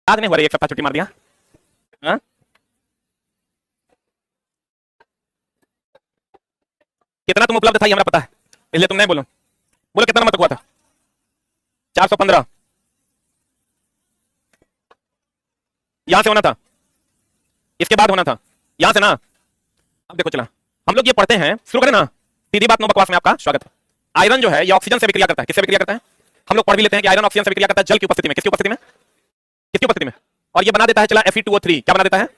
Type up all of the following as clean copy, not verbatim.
आज नहीं हुआ रे, एक सप्ताह छुट्टी मार दिया। हाँ? कितना तुम उपलब्ध था ये हमें पता है, इसलिए तुम नहीं बोलो। बोलो कितना नंबर तक हुआ था? 415। यहां से होना था, इसके बाद होना था, यहां से ना। अब देखो चला, हम लोग ये पढ़ते हैं, शुरू करें ना। सीधी बात नो बकवास में आपका स्वागत है। आयरन जो है ये ऑक्सीजन से विक्रिया करता है। किससे विक्रिया करता है? हम लोग पढ़ भी लेते हैं कि आयरन ऑक्सीजन से विक्रिया करता है जल की उपस्थिति में। किसकी उपस्थिति में? किसकी उपस्थिति में? और ये बना देता है चला Fe2O3। क्या बना देता है?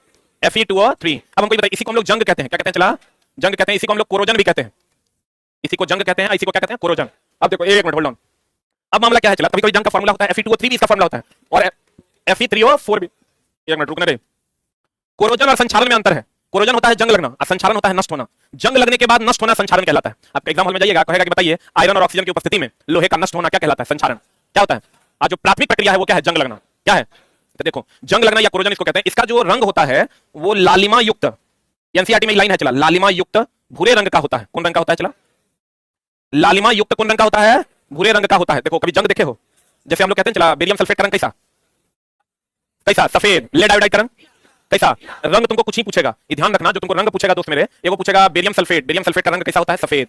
Fe2O3। अब हमको बताइए, इसी को हम लोग जंग कहते हैं। क्या कहते हैं चला? जंग कहते हैं। इसी को हम लोग कोरोजन भी कहते हैं। इसी को जंग कहते हैं, इसी को क्या कहते हैं? कोरोजन। अब देखो एक मिनट होल्ड ऑन। अब मामला क्या है चला, कभी कभी जंग का फार्मूला होता है Fe2O3 भी इसका फार्मूला होता है, और Fe3O4 भी। एक मिनट रुकने दे। कोरोजन और संचालन में अंतर है। कोरोजन होता है जंग लगना और संचालन होता है नष्ट होना। जंग लगने के बाद नष्ट होना संचालन कहलाता है। आपके एग्जाम हॉल में जाइएगा, कहेगा कि बताइए आयरन और ऑक्सीजन की उपस्थिति में लोहे का नष्ट होना क्या कहलाता है? संचालन। क्या होता है? आज जो प्राथमिक प्रक्रिया है वो क्या है? जंग लगना। क्या है? तो देखो, जंग लगना या कोरोजन इसको कहते हैं। इसका जो रंग होता है वो लालिमा युक्त, एनसीईआरटी में लाइन है चला, लालिमा युक्त भूरे रंग का होता है। कौन रंग का होता है चला? लालिमा युक्त कौन रंग का होता है? भूरे रंग का होता है। देखो कभी जंग देखे हो? जैसे हम लोग कहते हैं चला बेरियम सल्फेट का रंग कैसा? कैसा? सफेद। लेड आयोडाइड का रंग कैसा? रंग तुमको कुछ ही पूछेगा, ये ध्यान रखना। जो तुमको रंग पूछेगा दोस्त मेरे, ये वो पूछेगा बेरियम सल्फेट। बेरियम सल्फेट का रंग कैसा होता है? सफेद।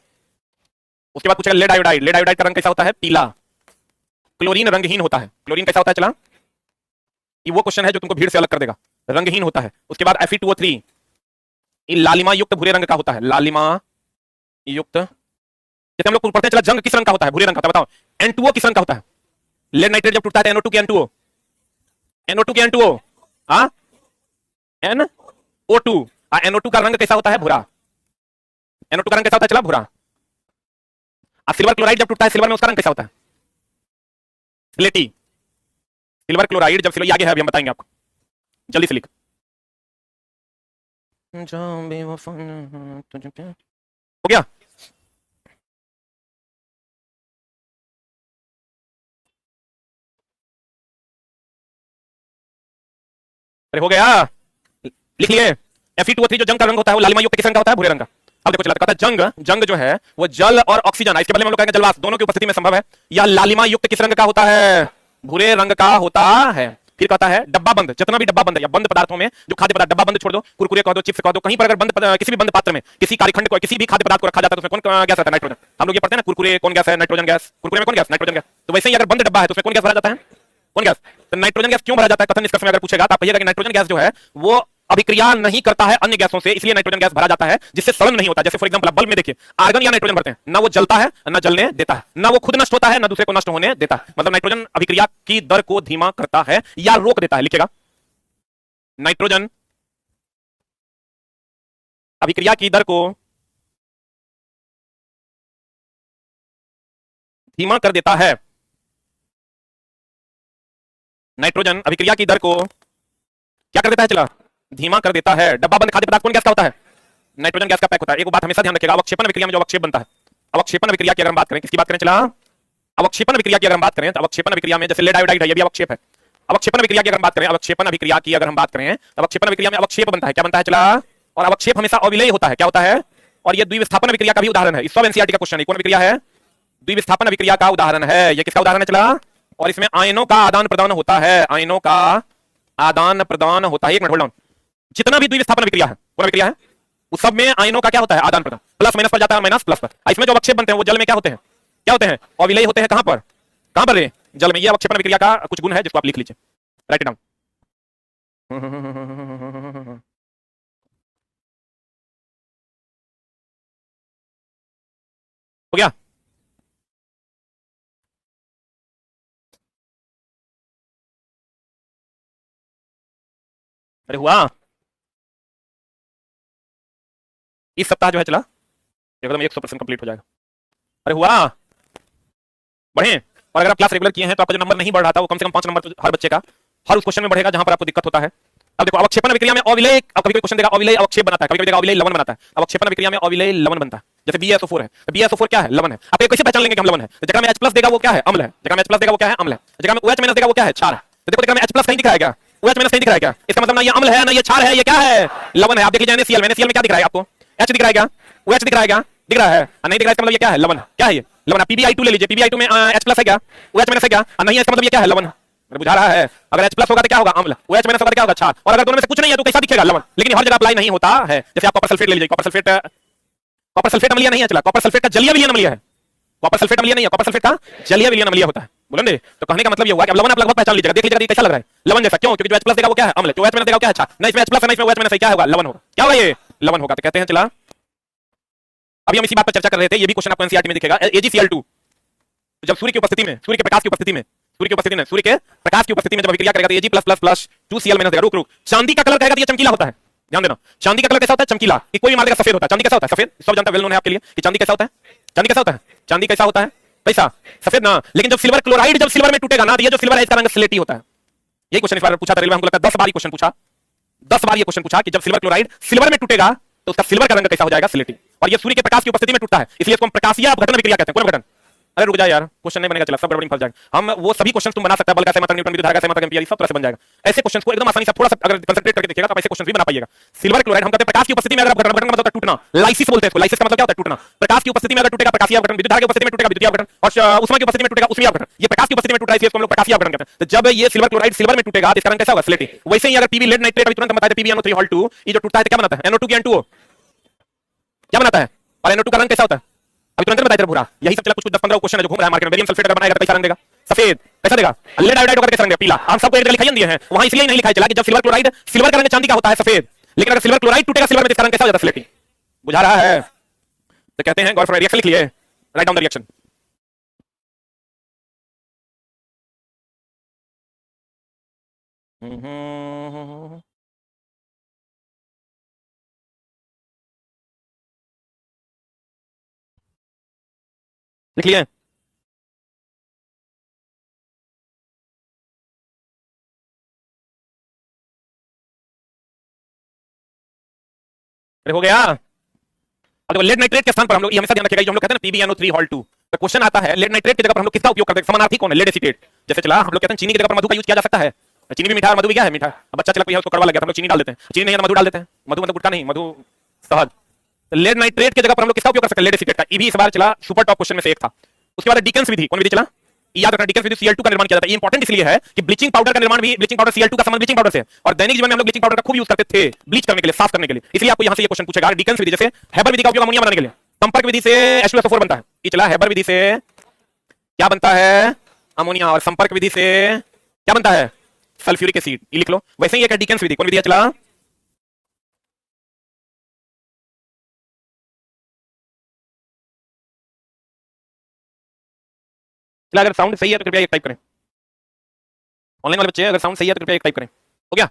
उसके बाद पूछेगा लेड आयोडाइड। लेड आयोडाइड का रंग कैसा होता है? पीला। क्लोरीन रंगहीन होता है। क्लोरीन कैसा होता है चला? ये वो क्वेश्चन है जो तुमको भीड़ से अलग कर देगा। रंगहीन होता है। उसके बाद Fe2O3 ये लालिमा युक्त भूरे रंग का होता है। लालिमा युक्त। जैसे हम लोग पढ़ते हैं चला जंग किस रंग का होता है? भूरे रंग का होता है। बताओ N2O किस रंग का होता है? लेड नाइट्रेट जब टूटता है NO2 के N2O, NO2 के N2O, हाँ NO2। NO2 का रंग कैसा होता है? भूरा। NO2 का रंग कैसा होता है चला? भूरा। सिल्वर क्लोराइड जब टूटता है, सिल्वर में उसका रंग कैसा होता है? स्लेटी। सिल्वर क्लोराइड जब सिल्वर, आगे है अभी हम बताएंगे आपको, जल्दी से लिख। हो गया? अरे हो गया, लिख लिए। Fe2O3 जो जंग का रंग होता है वो लालिमा युक्त किस रंग का होता है? भूरे रंग का। अब देखो चला, जंग, जंग जो है वो जल और ऑक्सीजन, इसके बदले में हम लोग कहेंगे जलवाष्प, दोनों की उपस्थिति में संभव है। या लालिमा युक्त किस रंग का होता है? भूरे रंग का होता है। फिर कहता है डब्बा बंद, जितना भी डब्बा बंद है या बंद पदार्थों में जो खाद्य पदार्थ, डब्बा बंद छोड़ दो, कुरकुरे कह दो, चिप्स कह दो, कहीं पर अगर बंद किसी भी बंद पात्र में किसी कार्यखंड को, किसी भी खाद्य पदार्थ को रखा जाता है तो उसमें कौन गैस रहता है? नाइट्रोजन। हम लोग ये पढ़ते हैं ना, कुरकुरे कौन गैस है? Nitrogen gas. कुरकुरे में कौन गैस? Nitrogen gas. तो वैसे ही अगर बंद डब्बा है तो उसमें कौन गैस भरा जाता है? कौन गैस? तो नाइट्रोजन गैस क्यों भरा जाता है? कथन निष्कर्ष में अगर पूछेगा तो आप कहिएगा कि नाइट्रोजन गैस जो है वो अभिक्रिया नहीं करता है अन्य गैसों से, इसलिए नाइट्रोजन गैस भरा जाता है, जिससे सड़न नहीं होता। जैसे फॉर एग्जांपल बल्ब में देखिए, आर्गन या नाइट्रोजन भरते हैं, ना वो जलता है ना जलने देता है, ना वो खुद नष्ट होता है ना दूसरे को नष्ट होने देता है। मतलब नाइट्रोजन अभिक्रिया की दर को धीमा करता है या रोक देता है। लिखेगा नाइट्रोजन अभिक्रिया की दर को धीमा कर देता है। नाइट्रोजन अभिक्रिया की दर को क्या कर देता है चला? धीमा कर देता है। डब्बा बंद खाद्य पदार्थ कौन गैस का होता है? नाइट्रोजन गैस का पैक होता है। एक बात हमेशा ध्यान रखिएगा, अवक्षेपण अभिक्रिया में जो अवक्षेप बनता है, अवक्षेपण अभिक्रिया की अगर हम बात करें, किसकी बात करें चला? अवक्षेपण अभिक्रिया की अगर हम बात करें तो अवक्षेपण अभिक्रिया में जैसे लेड आयोडाइड है, ये भी अवक्षेप है। अवक्षेपण अभिक्रिया की अगर हम बात करें, अवक्षेपण अभिक्रिया की अगर हम बात करें तो अवक्षेपण अभिक्रिया में अवक्षेप बनता है। क्या बनता है चला? और अवक्षेप हमेशा अविलेय होता है। क्या होता है? और ये द्विविस्थापन अभिक्रिया का भी उदाहरण है। सब एनसीईआरटी का क्वेश्चन है। कौन अभिक्रिया है? द्विविस्थापन अभिक्रिया का उदाहरण है। ये किसका उदाहरण है चला? और इसमें आयनों का आदान प्रदान होता है। आयनों का आदान प्रदान होता है। एक मिनट होल्ड ऑन। जितना भी द्विविस्थापन अभिक्रिया है, कौन अभिक्रिया है, उस सब में आयनों का क्या होता है? आदान प्रदान। प्लस माइनस पर जाता है, माइनस प्लस पर। इसमें जो अवक्षेप बनते हैं वो जल में क्या होते हैं? क्या होते हैं? अविलेय होते हैं। कहां पर? कहां पर रे? जल में। ये अवक्षेपण अभिक्रिया का कुछ गुण है जिसको आप लिख लीजिए, राइट इट डाउन। हो गया? अरे हुआ? इस सप्ताह जो है चला एकदम 100% कंप्लीट हो जाएगा। अरे हुआ? बढ़े। और अगर आप क्लास रेगुलर किए हैं तो आपका जो नंबर नहीं बढ़ रहा था वो कम से कम 5 नंबर तो हर बच्चे का हर उस क्वेश्चन में बढ़ेगा जहां पर आपको दिक्कत होता है। अब देखो, अवक्षेपण अभिक्रिया में अविलेय, अब कभी क्वेश्चन देगा अविलेय अवक्षेप बनाता है, कभी देगा अविलेय लवण बनाता है। अवक्षेपण अभिक्रिया में अविलेय लवण बनता है। जैसे BaSO4 है, तो BaSO4 क्या है? लवण है। आप कैसे पहचान लेंगे कि हम लवण है? तो जगह में H+ देगा वो क्या है? अम्ल है। जगह में H+ देगा वो क्या है? अम्ल है। जगह में OH- देगा वो क्या है? क्षार है। तो देखो, जगह में H+ कहीं दिख रहा है क्या? OH- कहीं दिख रहा है क्या? इसका मतलब ना ये अम्ल है ना ये क्षार है, ये क्या है? लवण है। आप देख लीजिए NaCl में, NaCl में क्या दिख रहा है आपको? H दिख रहा है क्या? OH दिख रहा है क्या? दिख रहा है। नहीं दिख रहा है इसका मतलब ये क्या है? लवण। क्या है ये? लवण। PbI2 ले लीजिए, PbI2 में H+ है क्या? OH- है क्या? नहीं है, इसका मतलब ये क्या है? लवण। मेरे बुझा रहा है। अगर H प्लस होगा तो क्या होगा? अम्ल। OH माइनस होगा तो क्या होगा? क्षार। और अगर दोनों में से कुछ नहीं है तो कैसा दिखेगा? लवण। लेकिन हर जगह अप्लाई नहीं होता है। जैसे आप कॉपर सल्फेट ले लीजिए, कॉपर सल्फेट अम्लीय नहीं है, चला कॉपर सल्फेट का जलीय विलयन अम्लीय है। कॉपर सल्फेट अम्लीय नहीं है, कॉपर सल्फेट का जलीय विलयन अम्लीय होता है। बोलेंगे तो कहने का मतलब ये हुआ कि अब लवण आप लगभग पहचान लीजिएगा, देख लीजिएगा कैसा लग रहा है लवण जैसा। क्यों? क्योंकि जो H प्लस देगा वो क्या है? अम्ल। जो OH माइनस देगा वो क्या है? क्षार। नहीं इसमें H प्लस है, नहीं इसमें OH माइनस है, क्या होगा? लवण होगा। क्या होगा? ये लवण होगा। तो कहते हैं चला अभी हम इसी बात पर चर्चा कर रहे थे, ये भी क्वेश्चन आपको एनसीईआरटी में दिखेगा। AgCl2 जब सूर्य की उपस्थिति में, सूर्य के प्रकाश की उपस्थिति में, सूर्य के प्रकाश की उपस्थिति में जब अभिक्रिया करेगा तो Ag+++2Cl- देगा। रुक चांदी का कलर कहेगा तो ये चमकीला होता है। ध्यान देना, चांदी का कलर कैसा होता है? चमकीला। कि कोई भी मान लेगा सफेद होता है। चांदी कैसा होता है? सफेद। सब जानता है, वेल नोन है आपके लिए कि चांदी कैसा होता है। चांदी कैसा होता है? चांदी कैसा होता है? कैसा? सफेद ना। लेकिन जब सिल्वर क्लोराइड जब सिल्वर में टूटेगा ना तो ये जो सिल्वर है इसका रंग स्लेटी होता है। यही क्वेश्चन इस बार पूछा था रेलवे, हमको लगता है 10 बार ये क्वेश्चन पूछा, 10 बार ये क्वेश्चन पूछा कि जब सिल्वर क्लोराइड सिल्वर में टूटेगा तो उसका सिल्वर का रंग कैसा हो जाएगा? स्लेटी। और ये सूर्य के प्रकाश की उपस्थिति में टूटता है, इसलिए इसको हम प्रकाशीय अपघटन अभिक्रिया कहते हैं। कौन अपघटन? अरे रुक जा यार, क्वेश्चन नहीं बनेगा, चला सब गड़बड़ी में फंस जाएगा। हम वो सभी क्वेश्चन तुम बना सकते हैं, बल का सहमत न्यूटन विद्युत धारा का सहमत एम्पीयर, सब तरह से बन जाएगा। ऐसे क्वेश्चन को एकदम आसानी से थोड़ा सा अगर कंसंट्रेट करके देखिएगा तो ऐसे क्वेश्चन भी बना पाइएगा। सिल्वर क्लोराइड हम कहते हैं प्रकाश की उपस्थिति में अगर अपघटन, अपघटन का मतलब होता है टूटना, लाइसिस बोलते हैं इसको। लाइसिस का मतलब क्या होता है? टूटना। प्रकाश की उपस्थिति में अगर टूटेगा प्रकाशीय अपघटन, विद्युत धारा की उपस्थिति में टूटेगा विद्युतीय अपघटन, और उष्मा की उपस्थिति में टूटेगा उष्मीय अपघटन। ये प्रकाश की उपस्थिति में टूट रहा है इसलिए इसको हम लोग प्रकाशीय अपघटन कहते हैं। तो जब ये सिल्वर क्लोराइड सिल्वर में टूटेगा तो इसका रंग कैसा होगा? स्लेटी। वैसे ही अगर पीबी लेड नाइट्रेट अभी तुरंत बताया था PbNO3 ये जो टूटता है तो क्या बनाता है? NO2 की N2O क्या बनाता है? और NO2 का रंग कैसा होता है? अभी तुरंत बताया था भूरा। यही सब चला कुछ 10-15 क्वेश्चन है जो घूम रहा है मार्केट में। बेरियम सल्फेट अगर बनाएगा तो कैसा रंग देगा? सफेद। कैसा देगा? लेड आयोडाइड होकर कैसा रंग देगा? पीला। हम सबको एक जगह लिखाई दिए हैं, वहां इसलिए नहीं लिखाई चला कि जब सिल्वर क्लोराइड सिल्वर का रंग चांदी का होता है सफेद, लेकिन अगर सिल्वर क्लोराइड टूटेगा सिल्वर में इसका रंग कैसा हो जाता है? स्लेटी। बुझा रहा है? तो कहते हैं गौर फॉर रिएक्शन लिख लिए, राइट डाउन द रिएक्शन। लिख लिए? हो गया? अब देखो लेड नाइट्रेट के स्थान पर हम लोग ये हमेशा ध्यान रखिएगा, जो हम लोग कहते हैं ना PbNO3 तो क्वेश्चन आता है लेड नाइट्रेट की जगह पर हम लोग किसका उपयोग करते हैं? समानार्थी कौन है? Lead acetate. जैसे चला हम लोग कहते हैं चीनी की जगह पर मधु का यूज किया जा सकता है। चीनी भी मीठा और मधु भी क्या है? मीठा। अब बच्चा चला कोई है उसको कड़वा लग गया तो हम लोग चीनी डाल देते हैं। चीनी नहीं है तो मधु डाल देते हैं। मधु मतलब गुटखा नहीं, मधु शहद। तो लेड नाइट्रेट की जगह पर हम लोग किसका उपयोग कर सकते हैं? लेड एसीटेट का। ये भी इस बार चला सुपर टॉप क्वेश्चन में से एक था। उसके बाद डिकेंस विधि, कौन विधि चला? याद रखना, डिकेंस विधि Cl2 का निर्माण किया जाता है। ये इंपॉर्टेंट इसलिए है कि ब्लीचिंग पाउडर का निर्माण भी, ब्लीचिंग पाउडर Cl2 का संबंध ब्लीचिंग पाउडर से है और दैनिक जीवन में हम लोग ब्लीचिंग पाउडर का खूब यूज करते थे ब्लीच करने के लिए, साफ करने के लिए। इसलिए आपको यहां से ये क्वेश्चन पूछेगा डिकेंस विधि। जैसे हेबर विधि का उपयोग अमोनिया बनाने के लिए, संपर्क विधि से H2SO4 बनता है। ये चला हेबर विधि से क्या बनता है? अमोनिया। और संपर्क विधि से क्या बनता है? Sulphuric acid. ये लिख लो। वैसे ही एक डिकेंस विधि, कौन विधि है चला? चला अगर साउंड सही है तो कृपया एक टाइप करें। ऑनलाइन वाले बच्चे अगर साउंड सही है तो कृपया एक टाइप करें। हो गया?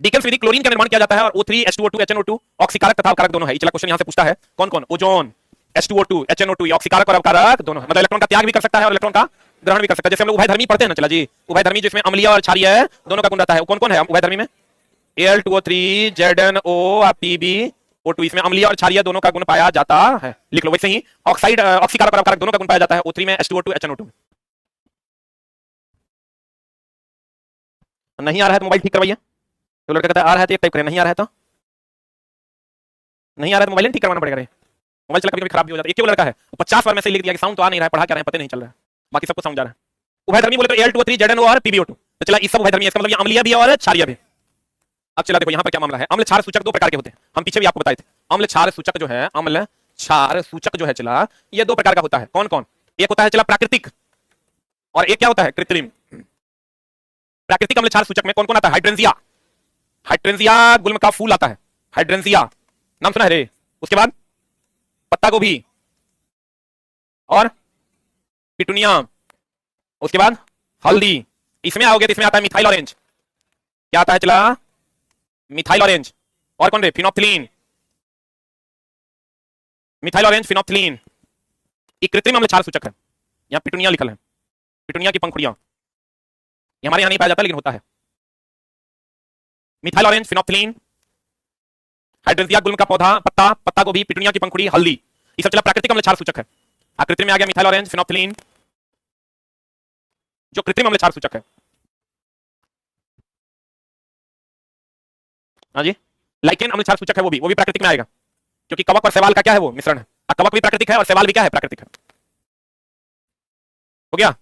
डिकेंस विधि क्लोरीन का निर्माण किया जाता है और O3 H2O2 HNO2 ऑक्सीकारक तथा अवकारक दोनों है। चला क्वेश्चन यहां से पूछता है कौन कौन? ओजोन, H2O2 HNO2 ये ऑक्सीकारक और अवकारक दोनों है। मतलब इलेक्ट्रॉन का त्याग भी कर सकता है और इलेक्ट्रॉन का ग्रहण भी कर सकता है। जैसे हम लोग उभयधर्मी पढ़ते हैं ना चला जी, उभयधर्मी जिसमें अम्लीय और क्षारीय है दोनों का गुण रहता है। कौन कौन है उभयधर्मी में? Al2O3 ZnO PbO2 इसमें अम्लीय और क्षारीय दोनों का गुण पाया जाता है। लिख लो। वैसे ही ऑक्साइड ऑक्सीकारक और अवकारक दोनों का गुण पाया जाता है O3 में H2O2 HNO2 में। नहीं आ रहा है तो मोबाइल ठीक करवाइए। तो लड़का कहता है आ रहा है तो एक टाइप करें, नहीं आ रहा है तो नहीं आ रहा है तो मोबाइल ठीक करवाना पड़ेगा। रे मोबाइल चला कभी खराब भी हो जाता है। एक लड़का है 50 बार में से लिख दिया कि साउंड तो आ नहीं रहा है, पढ़ा क्या रहे हैं पता नहीं चल रहा है, बाकी सबको समझ आ रहा है। उभयधर्मी बोले तो Al2O3 ZnO और PbO2 तो चला इस सब उभयधर्मी, इसका मतलब ये अम्लीय भी और क्षारीय भी। अब चला देखो यहाँ पर क्या मामला है। अम्ल क्षार सूचक दो प्रकार के होते हैं, हम पीछे भी आपको बताए थे। अम्ल क्षार सूचक जो है, अम्ल क्षार सूचक जो है चला ये दो प्रकार का होता है। कौन कौन? एक होता है चला प्राकृतिक और एक क्या होता है? कृत्रिम। प्राकृतिक अम्ल क्षार सूचक में कौन कौन आता है? हाइड्रेंजिया, हाइड्रेंजिया गुल्म का फूल आता है, हाइड्रेंजिया नाम सुना है रे। उसके बाद पत्ता गोभी और पिटूनिया। उसके बाद हल्दी। इसमें आओगे तो इसमें आता है मिथाइल ऑरेंज। क्या आता है चला? Methyl orange. और कौन रे? फिनोप्थिलीन। Methyl orange, phenolphthalein. ये कृत्रिम अम्ल क्षार सूचक है। यहां पिटूनिया लिखल है, पिटूनिया की पंखुड़ियां। ये हमारे यहां नहीं पाया जाता लेकिन होता है। मिथाइल ऑरेंज, फिनोप्थिलीन, हाइड्रेंजिया गुल्म का पौधा, पत्ता, पत्ता गोभी, पिटूनिया की पंखुड़ी, हल्दी, ये सब चला प्राकृतिक अम्ल क्षार सूचक है। कृत्रिम में आ गया मिथाइल ऑरेंज, फिनोप्थिलीन जो कृत्रिम अम्ल क्षार सूचक है। हाँ जी, लाइकेन अम्ल क्षार सूचक है, वो भी प्राकृतिक में आएगा क्योंकि कवक और शैवाल का क्या है? वो मिश्रण है। कवक भी प्राकृतिक है और शैवाल भी क्या है? प्राकृतिक है। हो गया?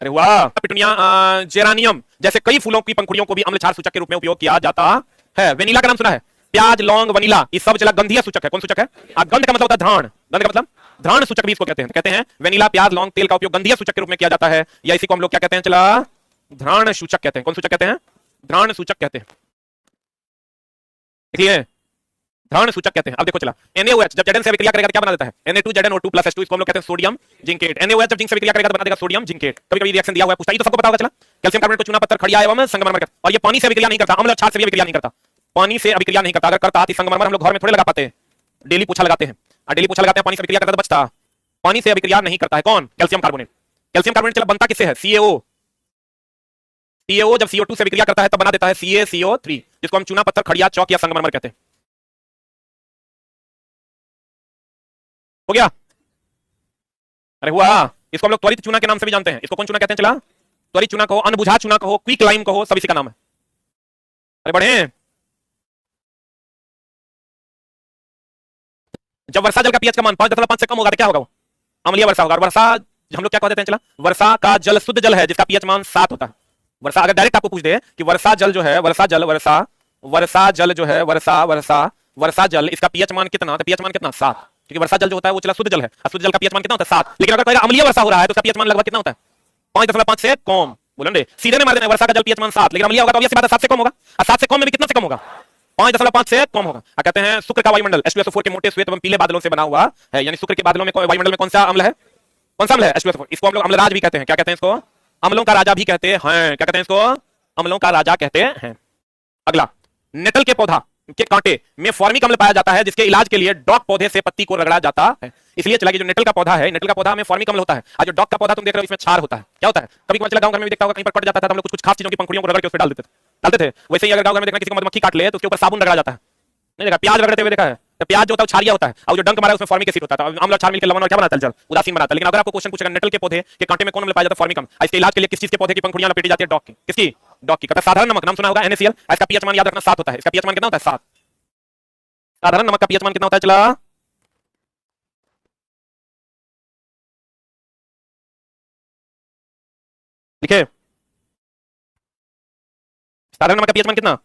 अरे वाह। पिटूनिया, जेरानियम जैसे कई फूलों की पंखुड़ियों को भी अम्ल क्षार सूचक के रूप में उपयोग किया जाता है। वेनिला का नाम सुना है? प्याज, लौंग, वनीला, ये सब चला गंधीय सूचक है। कौन सूचक है? गंध का मतलब होता है घ्राण, गंध का मतलब घ्राण सूचक भी इसको कहते हैं वेनिला, प्याज, लौंग, तेल का उपयोग गंधीय सूचक के रूप में किया जाता है, या इसी को हम लोग क्या कहते हैं? चला घ्राण सूचक कहते हैं। कौन सूचक कहते हैं? घ्राण सूचक कहते हैं। देखिए, घ्राण सूचक कहते हैं। अब देखो चला, NaOH जब Zn से अभिक्रिया करेगा तो क्या बना देता है? Na2ZnO2+H2, इसको हम लोग कहते हैं सोडियम जिंकेट। NaOH जब जिंक से अभिक्रिया करेगा तो बना देगा सोडियम जिंकेट। कभी-कभी रिएक्शन दिया हुआ है, पूछता है, तो सबको पता होगा। चला, कैल्शियम कार्बोनेट को चूना पत्थर, खड़िया एवं संगमरमर, और ये पानी से अभिक्रिया नहीं करता, अम्ल क्षार से भी अभिक्रिया नहीं करता, पानी से अभिक्रिया नहीं करता। अगर करता तो संगमरमर हम लोग घर में थोड़े लगा पाते हैं, डेली पोछा लगाते हैं, और डेली पोछा लगाते हैं, पानी से अभिक्रिया करता तो बचता। पानी से अभिक्रिया नहीं करता है कौन? Calcium carbonate. कैल्शियम कार्बोनेट चला बनता किससे है? CaO। CaO जब CO2 से अभिक्रिया करता है तब बना देता है CaCO3, जिसको हम चूना पत्थर, खड़िया, चौक या संगमरमर कहते हैं। हो गया? अरे हुआ। इसको हम लोग त्वरित चूना के नाम से भी जानते हैं। इसको कौन चूना कहते हैं? चला, त्वरित चूना कहो, अनबुझा चूना कहो, क्विक लाइम कहो, सब इसी का नाम है। अरे बढ़े। जब वर्षा जल का पीएच का मान 5.5 से कम होगा तो क्या होगा? वो अम्लीय वर्षा होगा। और वर्षा हम लोग क्या कहते हैं? चला, वर्षा का जल शुद्ध जल है जिसका पीएच मान 7 होता है। वर्षा अगर डायरेक्ट आपको पूछ दे कि वर्षा जल जो है, वर्षा जल जो है, वर्षा जल, इसका पीएच मान कितना? तो पीएच मान कितना? 7, क्योंकि वर्षा जल जो होता है वो चला शुद्ध जल है, और शुद्ध जल का पीएच मान कितना होता है? 7। लेकिन अगर कहेगा अम्लीय वर्षा हो रहा है तो उसका पीएच मान लगभग कितना होता है? 5.5 से कम। बोलेंगे सीधे ने मार देना, वर्षा का जल पीएच मान 7, लेकिन अम्लीय होगा तो ऑब्वियस बात है 7 से कम होगा। और 7 से कम में भी कितना से कम होगा? 5.5 से कम होगा। कहते हैं शुक्र का वायुमंडल H2SO4 के मोटे श्वेत एवं पीले बादलों से बना हुआ है, यानी शुक्र के बादलों में वायुमंडल में कौन सा अम्ल है? कौन सा अम्ल है? H2SO4। इसको हम लोग अम्लराज भी कहते हैं। क्या कहते हैं इसको? अम्लों का राजा भी कहते हैं। क्या कहते हैं इसको? अम्लों का राजा कहते हैं। अगला, नेटल के पौधा के कांटे में फॉर्मिक अम्ल पाया जाता है, जिसके इलाज के लिए डॉग पौधे से पत्ती को रगड़ा जाता है। इसलिए चला कि जो नेटल का पौधा है, नेटल का पौधा में फॉर्मिक अम्ल होता है, और जो डॉग का पौधा तुम देख रहे हो इसमें क्षार होता है। क्या होता है? कभी कभी चला गांव घर में भी देखता होगा, कहीं पर कट जाता था तो हम लोग कुछ खास चीजों की पंखुड़ियों को रगड़ के उस पर डालते थे। वैसे ही अगर गांव घर में देखना किसी को मधुमक्खी काट ले तो उसके ऊपर साबुन रगड़ा जाता है। नहीं देखा? प्याज रगड़ते हुए देखा है? तो प्याज जो होता है क्षारिया होता है, और जो डंक मारा है उसमें फॉर्मिक एसिड होता है। अम्ल और क्षार मिलकर लवण और क्या बनाता है? जल, उदासीन बनाता है। लेकिन अगर आपको क्वेश्चन पूछेगा नेटल के पौधे के कांटे में कौन अम्ल पाया जाता है? फॉर्मिक अम्ल। इसके इलाज के लिए किस चीज के पौधे की पंखुड़ियां लपेटी जाती है? डॉग की। किसकी? डॉग की। कहता साधारण नमक, नाम सुना होगा, NaCl। इसका पीएच मान याद रखना 7 होता है। इसका पीएच मान कितना होता है? 7। साधारण नमक का पीएच मान कितना होता है? चला, देखिए, साधारण नमक का पीएच मान कितना?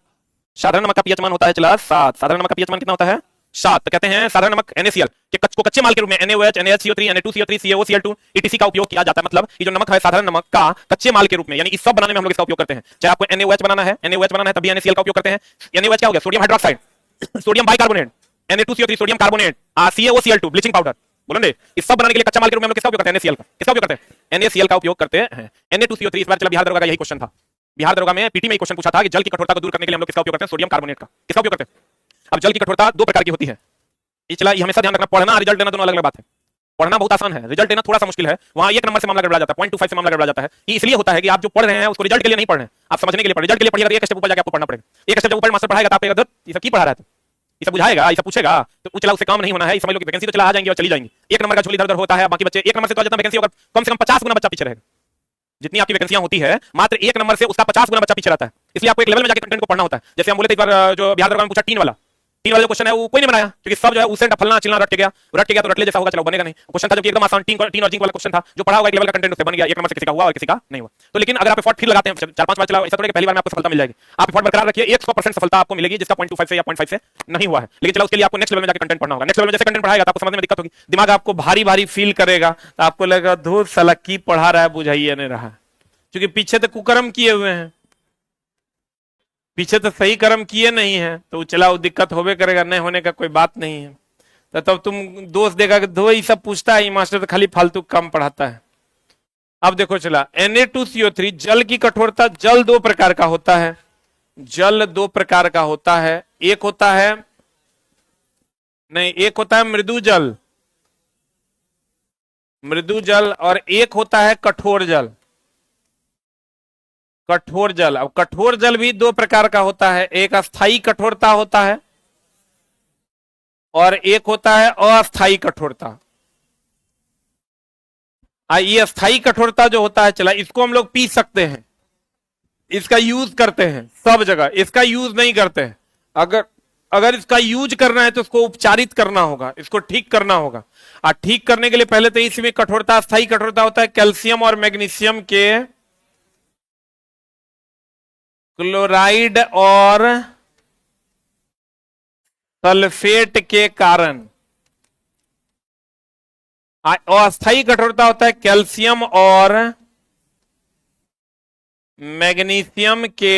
साधारण नमक का पीएच मान होता है चला 7। साधारण नमक का पीएच मान कितना होता है? 7। तो कहते हैं साधारण नमक NaCl के कच्चे माल के रूप में NaOH, NaHCO3, Na2CO3, CaOCl2 etc का उपयोग किया जाता है। मतलब ये जो नमक है साधारण नमक का कच्चे माल के रूप में, यानी इस सब बनाने में हम लोग इसका उपयोग करते हैं। चाहे आपको NaOH बनाना है तब भी NaCl का उपयोग करते हैं। NaOH क्या हो गया? Sodium hydroxide, sodium bicarbonate, Na2CO3 sodium carbonate, CaOCl2 bleaching powder. बोलेंगे इस सब बनाने के लिए कच्चा माल के रूप में हम लोग किसका उपयोग करते हैं? NaCl का। किसका उपयोग करते हैं? NaCl का उपयोग करते हैं। Na2CO3 इस बार चला बिहार दरोगा का यही क्वेश्चन था। बिहार दरोगा में पीटी में क्वेश्चन पूछा था कि जल की कठोरता को दूर करने के लिए हम लोग किसका उपयोग करते हैं? सोडियम कार्बोनेट का। किसका उपयोग करते हैं? अब जल की कठोरता 2 प्रकार की होती है। ये चला, ये हमेशा ध्यान रखना, पढ़ना रिजल्ट देना दोनों अलग अलग बात है। पढ़ना बहुत आसान है, रिजल्ट देना थोड़ा सा मुश्किल है। वहां 1 नंबर से मामला गड़बड़ा जाता है, 0.25 से मामला गड़बड़ा जाता है। ये इसलिए होता है कि आप जो पढ़ रहे हैं उसको रिजल्ट के लिए नहीं पढ़ रहे हैं, आप समझने के लिए पढ़। रिजल्ट के लिए पढ़िएगा, एक स्टेप ऊपर जाके आपको पढ़ना पड़ेगा। एक स्टेप ऊपर मास्टर पढ़ाएगा तो आपको ये सब की पढ़ा रहा है, ये सब बुझाएगा, ये सब पूछेगा, तो चला उससे काम नहीं होना है। समझ लो कि वैकेंसी तो चला आ जाएंगे और चली जाएंगी। 1 नंबर का झोली इधर होता है, बाकी बच्चे 1 नंबर से तो आ जाता है वैकेंसी, अगर कम से कम 50 गुना बच्चा पीछे रहेगा। जितनी आपकी वैकेंसियां होती है मात्र 1 नंबर से उसका 50 गुना बच्चा पीछे रहता है। इसलिए आपको एक लेवल में जाकर कंटेंट को पढ़ना होता है। जैसे हम बोले थे एक बार जो बिहार दरोगा में पूछा टीन वाला जो क्वेश्चन है वो कोई नहीं बनाया, क्योंकि सब जो है उसे फलना चिलना रट गया तो रटले जैसा होगा, चलो बनेगा नहीं। क्वेश्चन था जो कि एकदम आसान टीन और जिंक वाला क्वेश्चन था, जो पढ़ा हुआ एक लेवल का कंटेंट उससे बन गया। 1 नंबर से किसी का हुआ और किसी का नहीं हुआ। तो लेकिन अगर आप एफर्ट फिर लगाते हैं 4-5 बार चला, ऐसा थोड़ा कि पहली बार में आपको सफलता मिल जाएगी। आप एफर्ट बरकरार रखिए, 100% सफलता आपको मिलेगी, जिसका 0.25 से या 0.5 से नहीं हुआ है। लेकिन चलो उसके लिए आपको नेक्स्ट लेवल में जाकर कंटेंट पढ़ना होगा। नेक्स्ट लेवल में जैसे कंटेंट पढ़ाएगा तो आपको समझने में दिक्कत होगी, दिमाग आपको भारी भारी फील करेगा, तो आपको लगेगा धूत साला की पढ़ा रहा है, बुझाइए नहीं रहा, क्योंकि पीछे तो कुकर्म किए हुए हैं, पीछे तो सही कर्म किए नहीं है, तो चला वो दिक्कत होबे करेगा, नहीं होने का कोई बात नहीं है। तो तब तुम दोष देगा कि दो ही सब पूछता है, मास्टर तो खाली फालतू कम पढ़ाता है। अब देखो चला, Na2CO3 जल की कठोरता, जल 2 प्रकार का होता है। जल 2 प्रकार का होता है, एक होता है मृदु जल, और एक होता है कठोर जल। कठोर जल, अब कठोर जल भी 2 प्रकार का होता है, एक अस्थाई कठोरता होता है और एक होता है अस्थाई कठोरता। ये अस्थाई कठोरता जो होता है चला, इसको हम लोग पी सकते हैं, इसका यूज करते हैं सब जगह, इसका यूज नहीं करते हैं। अगर इसका यूज करना है तो इसको उपचारित करना होगा, इसको ठीक करना होगा। और ठीक करने के लिए पहले तो इसमें कठोरता, अस्थायी कठोरता होता है कैल्शियम और मैग्नीशियम के क्लोराइड और सल्फेट के कारण। अस्थायी कठोरता होता है कैल्शियम और मैग्नीशियम के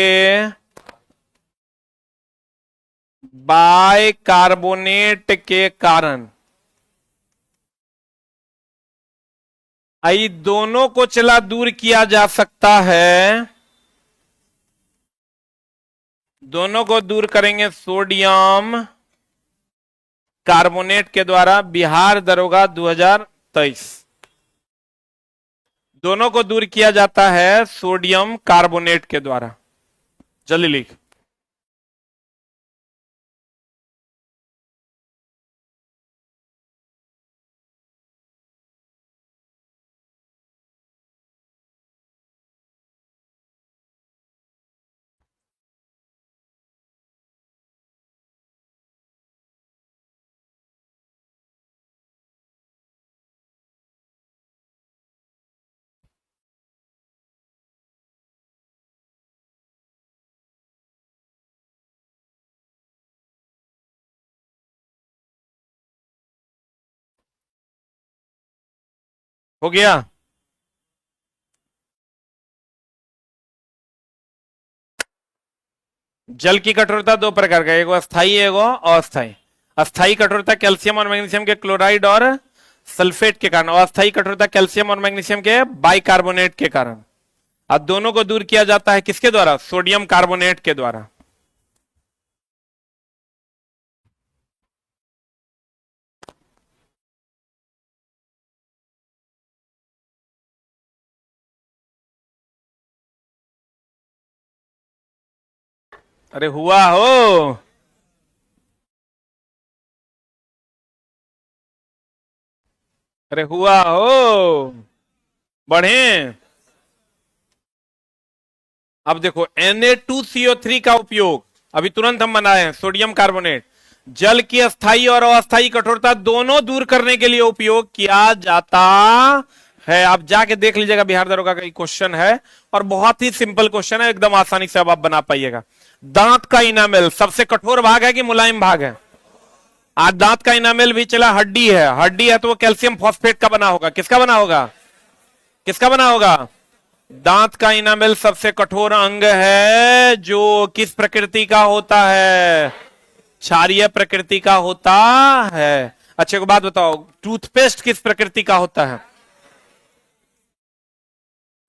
बाइकार्बोनेट के कारण। आई दोनों को चला दूर किया जा सकता है, दोनों को दूर करेंगे सोडियम कार्बोनेट के द्वारा। बिहार दरोगा 2023। दोनों को दूर किया जाता है सोडियम कार्बोनेट के द्वारा। जल्दी लिख। हो गया? जल की कठोरता दो प्रकार का, एगो अस्थाई एगो अस्थाई। अस्थाई कठोरता कैल्शियम और मैग्नीशियम के क्लोराइड और सल्फेट के कारण, और अस्थाई कठोरता कैल्शियम और मैग्नीशियम के बाइकार्बोनेट के कारण। अब दोनों को दूर किया जाता है किसके द्वारा? सोडियम कार्बोनेट के द्वारा। अरे हुआ हो, अरे हुआ हो, बढ़े। अब देखो Na2CO3 का उपयोग अभी तुरंत हम बनाए हैं, सोडियम कार्बोनेट। जल की अस्थाई और अस्थाई कठोरता दोनों दूर करने के लिए उपयोग किया जाता है। आप जाके देख लीजिएगा, बिहार दरोगा का क्वेश्चन है और बहुत ही सिंपल क्वेश्चन है, एकदम आसानी से अब आप बना पाइएगा। दांत का इनामेल सबसे कठोर भाग है कि मुलायम भाग है? आज दांत का इनामेल भी चला, हड्डी है, हड्डी है तो वो कैल्शियम फॉस्फेट का बना होगा। किसका बना होगा? किसका बना होगा? दांत का इनामेल सबसे कठोर अंग है, जो किस प्रकृति का होता है? क्षारीय प्रकृति का होता है। अच्छा एक बात बताओ, टूथपेस्ट किस प्रकृति का होता है?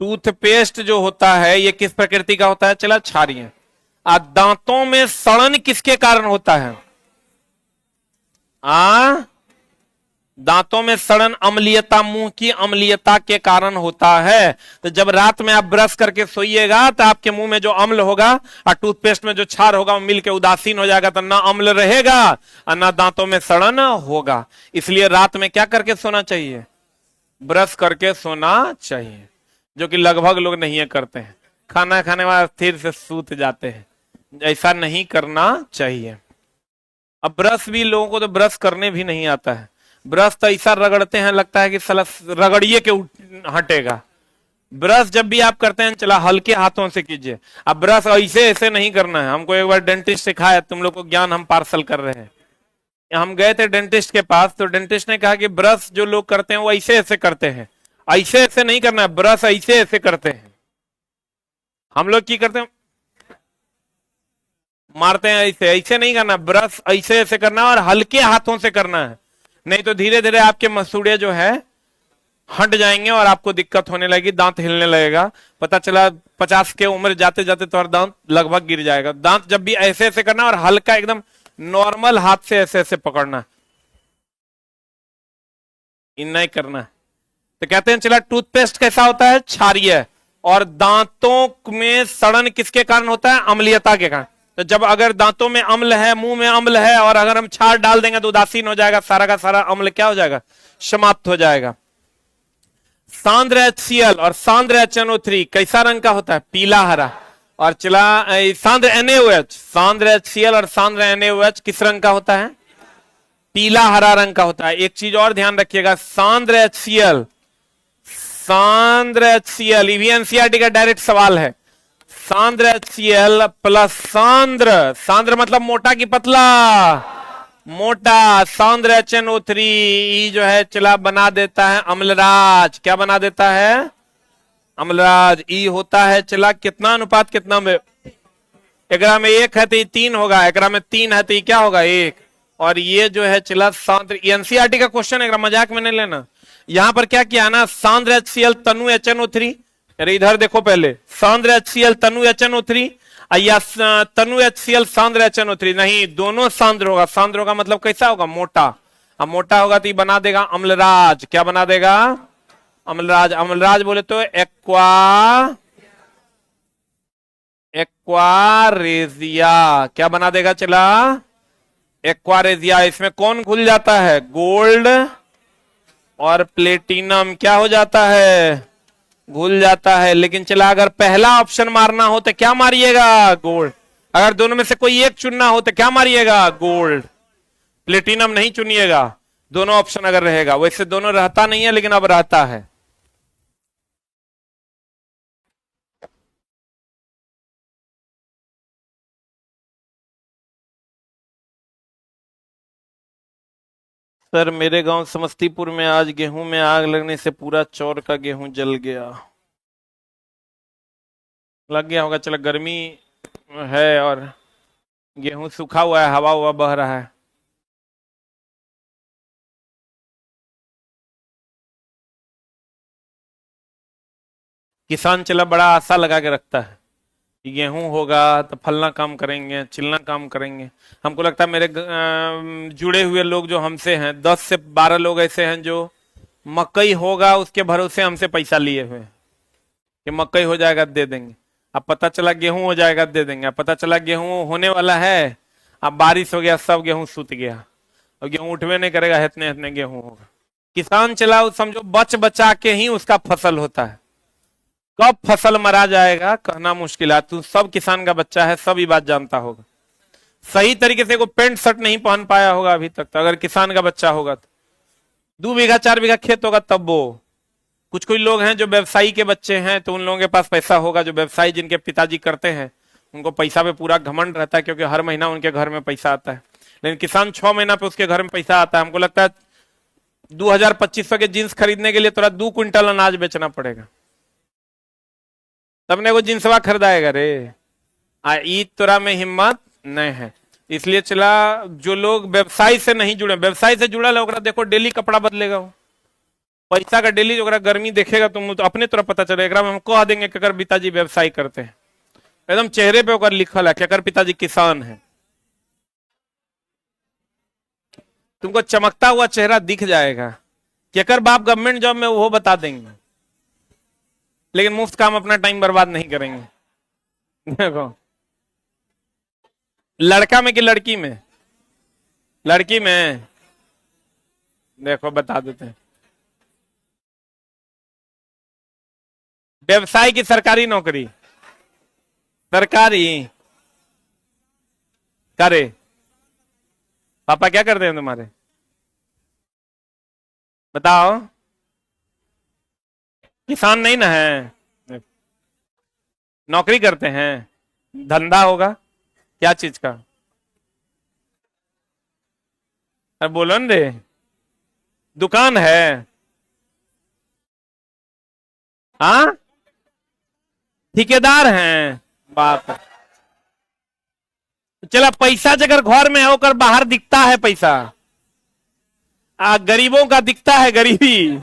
टूथपेस्ट जो होता है ये किस प्रकृति का होता है? चला क्षारीय। दांतों में सड़न किसके कारण होता है? दांतों में सड़न अम्लीयता, मुंह की अम्लीयता के कारण होता है। तो जब रात में आप ब्रश करके सोइएगा तो आपके मुंह में जो अम्ल होगा और टूथपेस्ट में जो क्षार होगा वो मिलकर उदासीन हो जाएगा, तो ना अम्ल रहेगा और ना दांतों में सड़न होगा। इसलिए रात में क्या करके सोना चाहिए? ब्रश करके सोना चाहिए, जो कि लगभग लोग नहीं करते हैं। खाना खाने वाले स्थिर से सूत जाते हैं, ऐसा नहीं करना चाहिए। अब ब्रश भी लोगों को तो ब्रश करने भी नहीं आता है। ब्रश तो ऐसा रगड़ते हैं लगता है कि साला रगड़िए के हटेगा। ब्रश जब भी आप करते हैं चला हल्के हाथों से कीजिए। अब ब्रश ऐसे ऐसे नहीं करना है। हमको एक बार डेंटिस्ट सिखाया, तुम लोग को ज्ञान हम पार्सल कर रहे हैं। हम गए थे डेंटिस्ट के पास, तो डेंटिस्ट ने कहा कि ब्रश जो लोग करते हैं वो ऐसे ऐसे करते हैं, ऐसे ऐसे नहीं करना है, ब्रश ऐसे ऐसे करते हैं। हम लोग की करते हैं, मारते हैं ऐसे, ऐसे नहीं करना, ब्रश ऐसे ऐसे करना और हल्के हाथों से करना है, नहीं तो धीरे धीरे आपके मसूड़े जो है हट जाएंगे और आपको दिक्कत होने लगेगी, दांत हिलने लगेगा। पता चला 50 के उम्र जाते जाते तो दांत लगभग गिर जाएगा। दांत जब भी ऐसे ऐसे करना और हल्का एकदम नॉर्मल हाथ से ऐसे ऐसे पकड़ना, इतना ही करना। तो कहते हैं चला टूथपेस्ट कैसा होता है? क्षारीय। और दांतों में सड़न किसके कारण होता है? अम्लीयता के कारण। तो जब अगर दांतों में अम्ल है, मुंह में अम्ल है और अगर हम क्षार डाल देंगे तो उदासीन हो जाएगा, सारा का सारा अम्ल क्या हो जाएगा? समाप्त हो जाएगा। सांद्र HCl और सांद्र HNO3 कैसा रंग का होता है? पीला हरा। और चला सांद्र NaOH, सांद्र HCl और सांद्र NaOH किस रंग का होता है? पीला हरा रंग का होता है। एक चीज और ध्यान रखिएगा, सांद्र HCl, सांद्र HCl, ये भी एनसीईआरटी का डायरेक्ट सवाल है। सांद्र HCl प्लस सांद्र, सांद्र मतलब मोटा की पतला, मोटा, सांद्र HNO3 जो है चला बना देता है अम्लराज। क्या बना देता है? अम्लराज। ई होता है चला कितना अनुपात कितना में? एकरा में 1 है तो ये 3 होगा, एकरा में 3 है तो ये क्या होगा? 1। और ये जो है चला सांद्र, एनसीईआरटी का क्वेश्चन है, मजाक में नहीं लेना। यहां पर क्या किया ना, सांद्र HCl तनु HNO3, अरे इधर देखो पहले, सांद्र HCl तनु HNO3 या तनु HCl सांद्र HNO3, नहीं दोनों सांद्र होगा। सांद्र होगा मतलब कैसा होगा? मोटा। अब मोटा होगा तो ये बना देगा अम्लराज। क्या बना देगा? अम्लराज। अम्लराज बोले तो एक्वारेजिया। क्या बना देगा चला? एक्वारेजिया। इसमें कौन घुल जाता है? गोल्ड और प्लेटिनम क्या हो जाता है? घुल जाता है। लेकिन चला अगर पहला ऑप्शन मारना हो तो क्या मारिएगा? गोल्ड। अगर दोनों में से कोई एक चुनना हो तो क्या मारिएगा? गोल्ड। प्लेटिनम नहीं चुनिएगा, दोनों ऑप्शन अगर रहेगा। वैसे दोनों रहता नहीं है लेकिन अब रहता है। सर मेरे गांव समस्तीपुर में आज गेहूं में आग लगने से पूरा चौर का गेहूं जल गया। लग गया होगा, चलो गर्मी है और गेहूं सूखा हुआ है, हवा हुआ बह रहा है। किसान चला बड़ा आशा लगा के रखता है कि गेहूं होगा तो फलना काम करेंगे, चिलना काम करेंगे। हमको लगता है मेरे जुड़े हुए लोग जो हमसे हैं, 10 से 12 लोग ऐसे हैं जो मकई होगा उसके भरोसे हमसे पैसा लिए हुए हैं कि मकई हो जाएगा दे देंगे। अब पता चला गेहूं हो जाएगा दे देंगे। अब पता चला गेहूं होने वाला है, अब बारिश हो गया, सब गेहूं सूत गया और गेहूं उठवे नहीं करेगा, इतने इतने गेहूं होगा। किसान चला समझो बच बचा के ही उसका फसल होता है। कब फसल मरा जाएगा कहना मुश्किल है। तू सब किसान का बच्चा है, सब ये बात जानता होगा। सही तरीके से को पेंट शर्ट नहीं पहन पाया होगा अभी तक। तो अगर किसान का बच्चा होगा तो 2 बीघा 4 बीघा खेत होगा तब वो। कुछ कुछ लोग हैं जो व्यवसायी के बच्चे हैं तो उन लोगों के पास पैसा होगा। जो व्यवसायी जिनके पिताजी करते हैं उनको पैसा पे पूरा घमंड रहता है क्योंकि हर महीना उनके घर में पैसा आता है। लेकिन किसान 6 महीना पे उसके घर में पैसा आता है। हमको लगता है 2000-2500 के जींस खरीदने के लिए थोड़ा 2 क्विंटल अनाज बेचना पड़ेगा तब ने वो जींसवा खरीदाएगा रे। ईद तोरा में हिम्मत नहीं है। इसलिए चला जो लोग व्यवसाय से नहीं जुड़े, व्यवसाय से जुड़ा है देखो डेली कपड़ा बदलेगा वो, पैसा का डेली गर्मी देखेगा तुम तो अपने तरफ पता चलेगा। हम कह देंगे कि अगर पिताजी व्यवसाय करते हैं, एकदम चेहरे पे होकर लिखल है कि अगर पिताजी किसान है, तुमको चमकता हुआ चेहरा दिख जाएगा कि अगर बाप गवर्नमेंट जॉब में वो बता देंगे। लेकिन मुफ्त काम अपना टाइम बर्बाद नहीं करेंगे। देखो लड़का में कि लड़की में? लड़की में। देखो बता देते हैं, व्यवसाय की सरकारी नौकरी? सरकारी करे। पापा क्या करते हैं तुम्हारे? बताओ। किसान नहीं ना है, नौकरी करते हैं। धंधा होगा क्या चीज का? अरे बोलो न रे। दुकान है? हाँ ठेकेदार हैं। बाप। चला पैसा जगह घर में है होकर बाहर दिखता है पैसा। गरीबों का दिखता है गरीबी।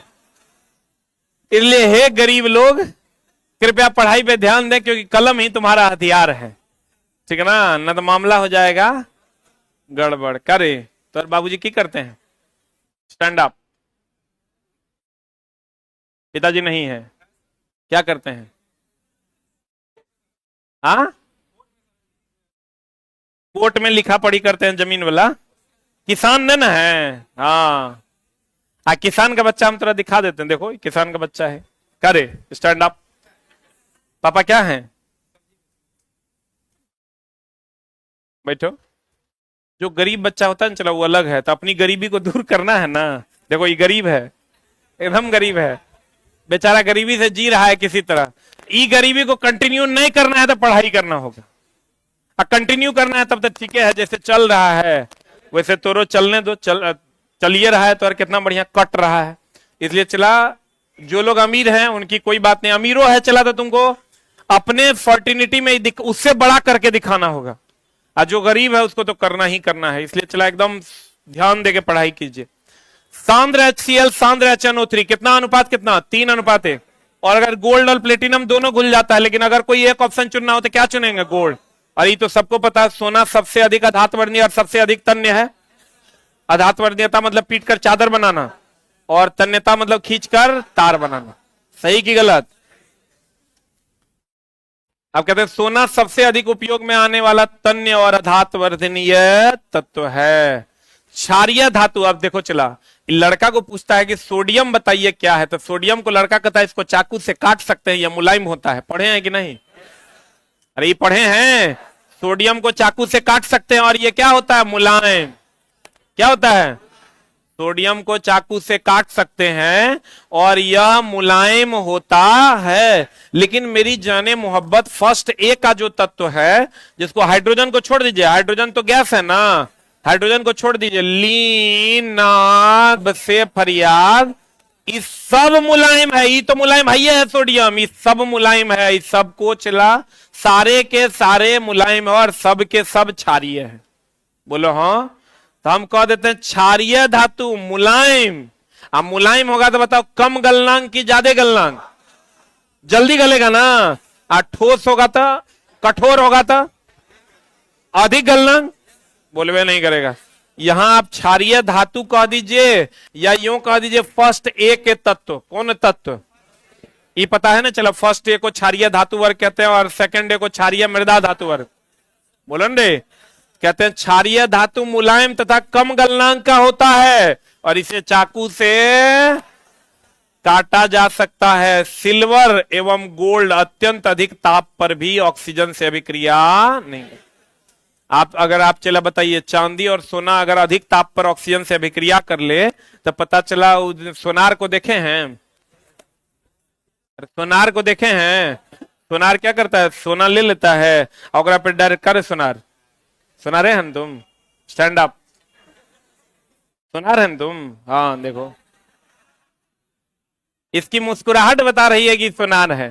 इसलिए हे गरीब लोग कृपया पढ़ाई पे ध्यान दें क्योंकि कलम ही तुम्हारा हथियार है। ठीक है ना? न तो मामला हो जाएगा गड़बड़। करे तो बाबूजी की करते हैं? Stand up. पिताजी नहीं है, क्या करते हैं? हाँ कोर्ट में लिखा पढ़ी करते हैं जमीन वाला। किसान ने ना है। हाँ किसान का बच्चा हम थोड़ा दिखा देते हैं। देखो किसान का बच्चा है। करे स्टैंड अप। पापा क्या है? बैठो। जो गरीब बच्चा होता है ना, चलो वो अलग है, तो अपनी गरीबी को दूर करना है ना। देखो ये गरीब है, एकदम गरीब है, बेचारा गरीबी से जी रहा है किसी तरह। ई गरीबी को कंटिन्यू नहीं करना है तो पढ़ाई करना होगा, और कंटिन्यू करना है तब तक ठीक है, जैसे चल रहा है वैसे तोरो चलने दो। चलिए रहा है तो, और कितना बढ़िया कट रहा है, इसलिए चला। जो लोग अमीर हैं उनकी कोई बात नहीं, अमीरों है चला, तो तुमको अपने फर्टिनिटी में उससे बड़ा करके दिखाना होगा, और जो गरीब है उसको तो करना ही करना है। इसलिए चला एकदम ध्यान देके पढ़ाई कीजिए। सांद्र HCl सांद्र HNO3 कितना अनुपात, कितना 3:1। और अगर गोल्ड और प्लेटिनम दोनों घुल जाता है, लेकिन अगर कोई एक ऑप्शन चुनना हो तो क्या चुनेंगे, गोल्ड। और ये तो सबको पता है, सोना सबसे अधिक अधातवर्णीय और सबसे अधिक तन्य है। अधातवर्णीयता मतलब पीटकर चादर बनाना, और तन्यता मतलब खींचकर तार बनाना। सही की गलत? अब कहते हैं सोना सबसे अधिक उपयोग में आने वाला तन्य और अधातवर्धनीय तत्व है। क्षारीय धातु, अब देखो चला, लड़का को पूछता है कि सोडियम बताइए क्या है, तो सोडियम को लड़का कहता है इसको चाकू से काट सकते हैं, यह मुलायम होता है। पढ़े हैं कि नहीं? अरे ये पढ़े हैं, सोडियम को चाकू से काट सकते हैं और ये क्या होता है, मुलायम। क्या होता है? सोडियम को चाकू से काट सकते हैं और यह मुलायम होता है। लेकिन मेरी जाने मोहब्बत, फर्स्ट ए का जो तत्व है, जिसको हाइड्रोजन को छोड़ दीजिए, हाइड्रोजन तो गैस है ना, हाइड्रोजन को छोड़ दीजिए, लीन नाद से फरियाद, इस सब मुलायम है। ये तो मुलायम है सोडियम, इस सब मुलायम है, इस सब को चला, सारे के सारे मुलायम है और सब के सब क्षारीय है। बोलो हाँ, तो हम कह देते हैं क्षारीय धातु मुलायम। अब मुलायम होगा तो बताओ कम गलनांक की ज्यादा गलनांक? जल्दी गलेगा ना। और ठोस होगा तो, कठोर होगा तो अधिक गलनांक? बोलवे नहीं करेगा। यहां आप क्षारीय धातु कह दीजिए, या यूं कह दीजिए फर्स्ट ए के तत्व। कौन तत्व? ये पता है ना, चलो फर्स्ट ए को क्षारीय धातु वर्ग कहते हैं और सेकंड ए को क्षारीय मृदा धातु वर्ग। बोलन रे, कहते हैं क्षारीय धातु मुलायम तथा कम गलनांक का होता है और इसे चाकू से काटा जा सकता है। सिल्वर एवं गोल्ड अत्यंत अधिक ताप पर भी ऑक्सीजन से अभिक्रिया नहीं। अगर आप चला बताइए, चांदी और सोना अगर अधिक ताप पर ऑक्सीजन से अभिक्रिया कर ले तो पता चला, सोनार को देखे हैं? सोनार को देखे हैं? सोनार क्या करता है, सोना ले लेता है और फिर डायरेक्ट करे सोनार। सुनारे हैं तुम? Stand up. सुनार हैं तुम? हाँ देखो, इसकी मुस्कुराहट बता रही है कि सुनार है।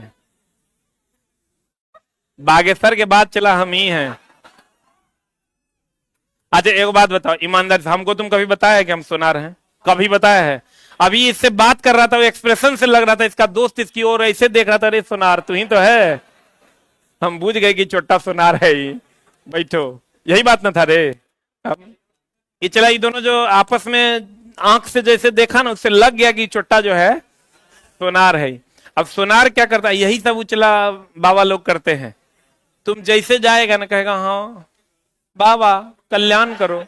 बागेश्वर के बाद चला हम ही हैं। अच्छा एक बात बताओ ईमानदार से, हमको तुम कभी बताया है कि हम सुनार हैं? कभी बताया है? अभी इससे बात कर रहा था, वो एक्सप्रेशन से लग रहा था इसका दोस्त इसकी ओर ऐसे देख रहा था, अरे सुनार तू ही तो है। हम बुझ गए कि छोटा सुनार है ये। बैठो, यही बात ना था रे। अब ये चला, ये दोनों जो आपस में आंख से जैसे देखा ना, उससे लग गया कि छोटा जो है सोनार है। अब सोनार क्या करता है, यही सब उचला बाबा लोग करते हैं। तुम जैसे जाएगा ना, कहेगा हाँ बाबा कल्याण करो,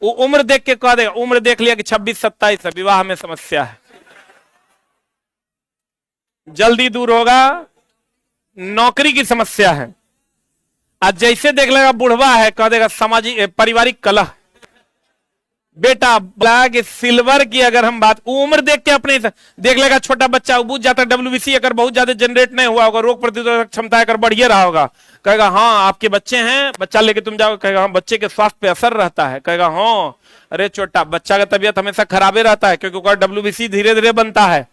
वो उम्र देख के कह देगा, उम्र देख लिया कि 26-27 है, विवाह में समस्या है, जल्दी दूर होगा, नौकरी की समस्या है। आज जैसे देख लेगा बुढ़वा है, कह देगा सामाजिक पारिवारिक कलह। बेटा बोला कि सिल्वर की अगर हम बात, उम्र देख के अपने देख लेगा, छोटा बच्चा बुझ जाता है, WBC अगर बहुत ज्यादा जनरेट नहीं हुआ होगा, रोग प्रतिरोधक क्षमता अगर बढ़िया रहा होगा, कहेगा हाँ आपके बच्चे हैं, बच्चा लेके तुम जाओ, कहेगा हाँ बच्चे के स्वास्थ्य पे असर रहता है, कहेगा हाँ अरे छोटा बच्चा का तबियत हमेशा खराबे रहता है, क्योंकि WBC धीरे धीरे बनता है,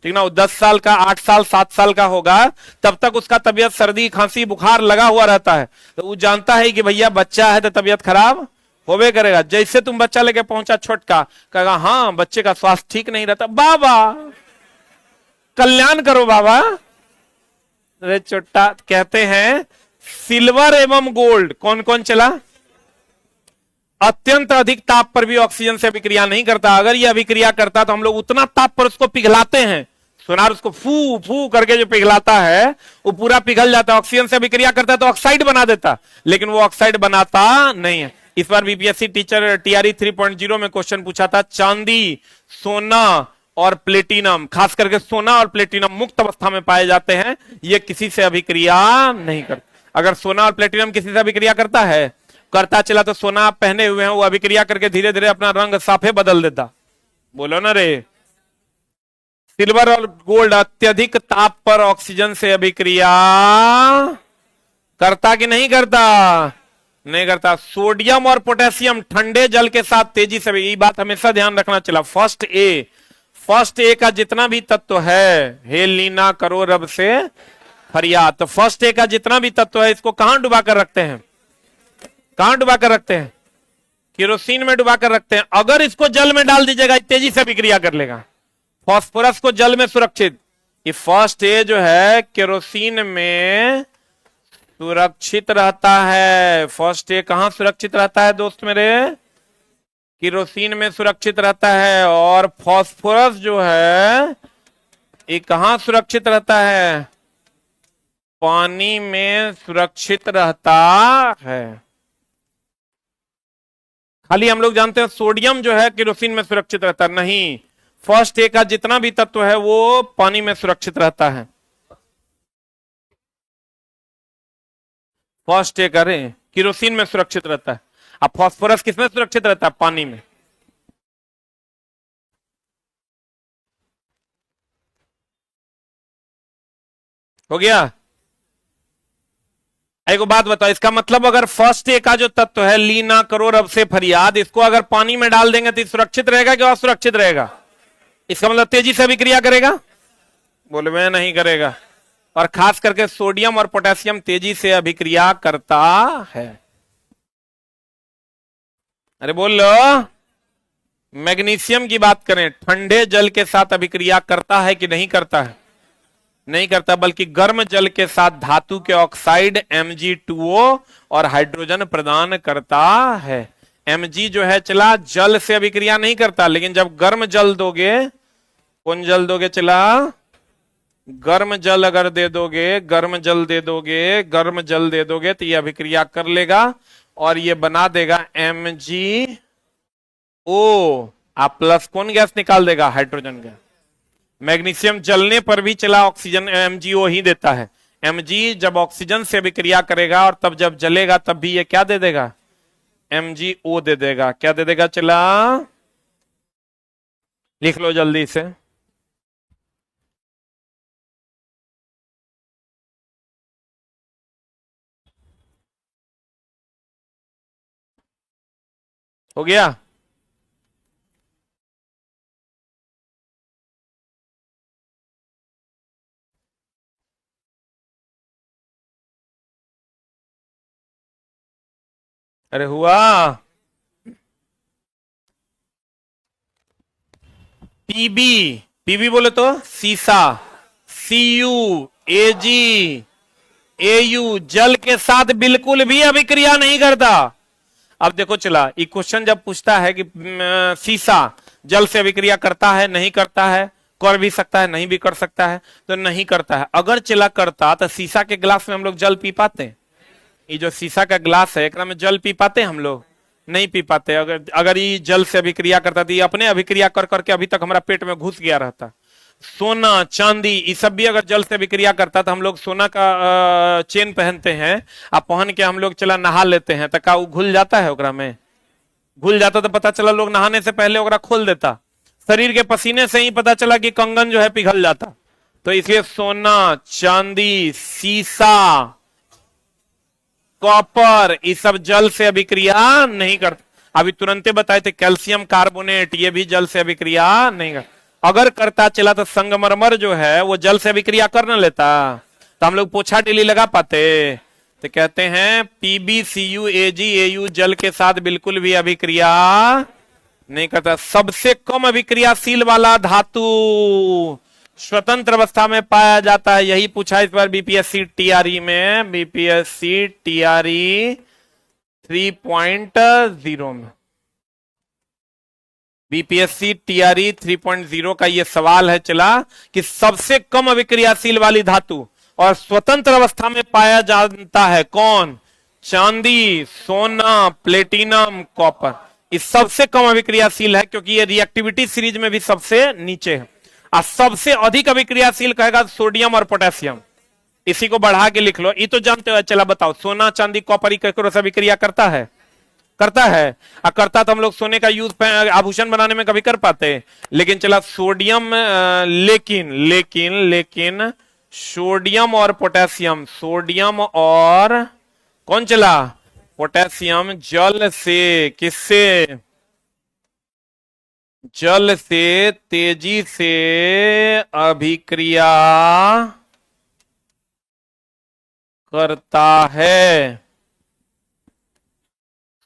ठीक ना। वो 10 साल का, 8 साल 7 साल का होगा, तब तक उसका तबियत सर्दी खांसी बुखार लगा हुआ रहता है, तो वो जानता है कि भैया बच्चा है तो तबियत खराब होवे करेगा। जैसे तुम बच्चा लेके पहुंचा छोटका, कहेगा हाँ बच्चे का स्वास्थ्य ठीक नहीं रहता, बाबा कल्याण करो बाबा। अरे छोटा, कहते हैं सिल्वर एवं गोल्ड कौन कौन चला, अत्यंत अधिक ताप पर भी ऑक्सीजन से अभिक्रिया नहीं करता। अगर यह अभिक्रिया करता तो हम लोग उतना ताप पर उसको पिघलाते हैं, सोनार उसको फू फू करके जो पिघलाता है वो पूरा पिघल जाता है। ऑक्सीजन से अभिक्रिया करता है तो ऑक्साइड बना देता, लेकिन वो ऑक्साइड बनाता नहीं है। इस बार बीपीएससी टीचर टीआरई 3.0 में क्वेश्चन पूछा था, चांदी, सोना और प्लेटिनम, खास करके सोना और प्लेटिनम मुक्त अवस्था में पाए जाते हैं, ये किसी से अभिक्रिया नहीं करते। अगर सोना और प्लेटिनम किसी से अभिक्रिया करता है, करता चला तो सोना आप पहने हुए हैं वो अभिक्रिया करके धीरे धीरे अपना रंग साफे बदल देता। बोलो ना रे। सिल्वर और गोल्ड अत्यधिक ताप पर ऑक्सीजन से अभिक्रिया करता कि नहीं करता? नहीं करता। सोडियम और पोटेशियम ठंडे जल के साथ तेजी से, ये बात हमेशा ध्यान रखना चला। फर्स्ट ए का जितना भी तत्व है, हे लीना करो रब से फरियाद, तो फर्स्ट ए का जितना भी तत्व है इसको कहां डुबा कर रखते हैं? कहां डुबा कर रखते हैं? केरोसिन में डुबा कर रखते हैं। अगर इसको जल में डाल दीजिएगा तेजी से अभिक्रिया कर लेगा। फास्फोरस को जल में सुरक्षित, ये फर्स्ट ए जो है केरोसिन में सुरक्षित रहता है। फर्स्ट ए कहां सुरक्षित रहता है दोस्त मेरे? केरोसिन में सुरक्षित रहता है। और फास्फोरस जो है ये कहां सुरक्षित रहता है? पानी में सुरक्षित रहता है। खाली हम लोग जानते हैं सोडियम जो है केरोसिन में सुरक्षित रहता है, नहीं, फर्स्ट ए का जितना भी तत्व है वो पानी में सुरक्षित रहता है। फर्स्ट ए करें केरोसिन में सुरक्षित रहता है। अब फास्फोरस किसमें सुरक्षित रहता है? पानी में। हो गया? एक बात बताओ, इसका मतलब अगर फर्स्ट ए का जो तत्व है लीना करो रब से फरियाद, इसको अगर पानी में डाल देंगे तो सुरक्षित रहेगा कि असुरक्षित रहेगा? इसका मतलब तेजी से अभिक्रिया करेगा? बोले मैं नहीं करेगा। और खास करके सोडियम और पोटेशियम तेजी से अभिक्रिया करता है। अरे बोल लो। मैग्नीशियम की बात करें, ठंडे जल के साथ अभिक्रिया करता है कि नहीं करता है? नहीं करता, बल्कि गर्म जल के साथ धातु के ऑक्साइड Mg2O और हाइड्रोजन प्रदान करता है। Mg जो है चला जल से अभिक्रिया नहीं करता, लेकिन जब गर्म जल दोगे, कौन जल दोगे चला? गर्म जल अगर दे दोगे, गर्म जल दे दोगे, गर्म जल दे दोगे तो ये अभिक्रिया कर लेगा और ये बना देगा MgO। आप प्लस कौन गैस निकाल देगा? Hydrogen gas. मैग्नीशियम जलने पर भी चला ऑक्सीजन MgO ही देता है। Mg जब ऑक्सीजन से अभिक्रिया करेगा और तब जब जलेगा तब भी ये क्या दे देगा? MgO दे देगा। क्या दे देगा चला? लिख लो जल्दी से। हो गया? अरे हुआ? पीबी बोले तो सीसा, Cu, Ag, Au जल के साथ बिल्कुल भी अभिक्रिया नहीं करता। अब देखो चला, ये क्वेश्चन जब पूछता है कि सीसा जल से अभिक्रिया करता है नहीं करता है, कर भी सकता है नहीं भी कर सकता है, तो नहीं करता है। अगर चला करता तो शीशा के गिलास में हम लोग जल पी पाते हैं? ये जो शीशा का गिलास है एकरा में जल पी पाते हैं हम लोग? नहीं पी पाते। अगर ये जल से अभिक्रिया करता तो ये अपने अभिक्रिया कर करके अभी तक हमारा पेट में घुस गया रहता। सोना चांदी ये सब भी अगर जल से अभिक्रिया करता तो हम लोग सोना का चेन पहनते हैं, अब पहन के हम लोग चला नहा लेते हैं, तो का वो घुल जाता है? ओकरा में घुल जाता तो पता चला लोग नहाने से पहले ओकरा खोल देता। शरीर के पसीने से ही पता चला कि कंगन जो है पिघल जाता। तो इसलिए सोना चांदी सीसा कॉपर ये सब जल से अभिक्रिया नहीं करता। अभी तुरंते बताए थे कैल्शियम कार्बोनेट ये भी जल से अभिक्रिया नहीं करता। अगर करता चला तो संगमरमर जो है वो जल से अभिक्रिया कर न लेता, तो हम लोग पोछा डेली लगा पाते। तो कहते हैं PbCu AgAu जल के साथ बिल्कुल भी अभिक्रिया नहीं करता। सबसे कम अभिक्रियाशील वाला धातु स्वतंत्र अवस्था में पाया जाता है, यही पूछा इस बार BPSC TRE में, BPSC TRE 3.0 में। BPSC TRE 3.0 का ये सवाल है चला कि सबसे कम अभिक्रियाशील वाली धातु और स्वतंत्र अवस्था में पाया जाता है कौन? चांदी, सोना, प्लेटिनम, कॉपर। इस सबसे कम अभिक्रियाशील है क्योंकि ये रिएक्टिविटी सीरीज में भी सबसे नीचे है। और सबसे अधिक अभिक्रियाशील कहेगा सोडियम और पोटेशियम। इसी को बढ़ा के लिख लो। ये तो जानते हो। चला बताओ, सोना चांदी कॉपर केकरो से अभिक्रिया करता है? करता है। करता तो हम लोग सोने का यूज आभूषण बनाने में कभी कर पाते। लेकिन चला सोडियम, लेकिन लेकिन लेकिन सोडियम और पोटेशियम, सोडियम और कौन चला, पोटेशियम जल से, किससे, जल से तेजी से अभिक्रिया करता है।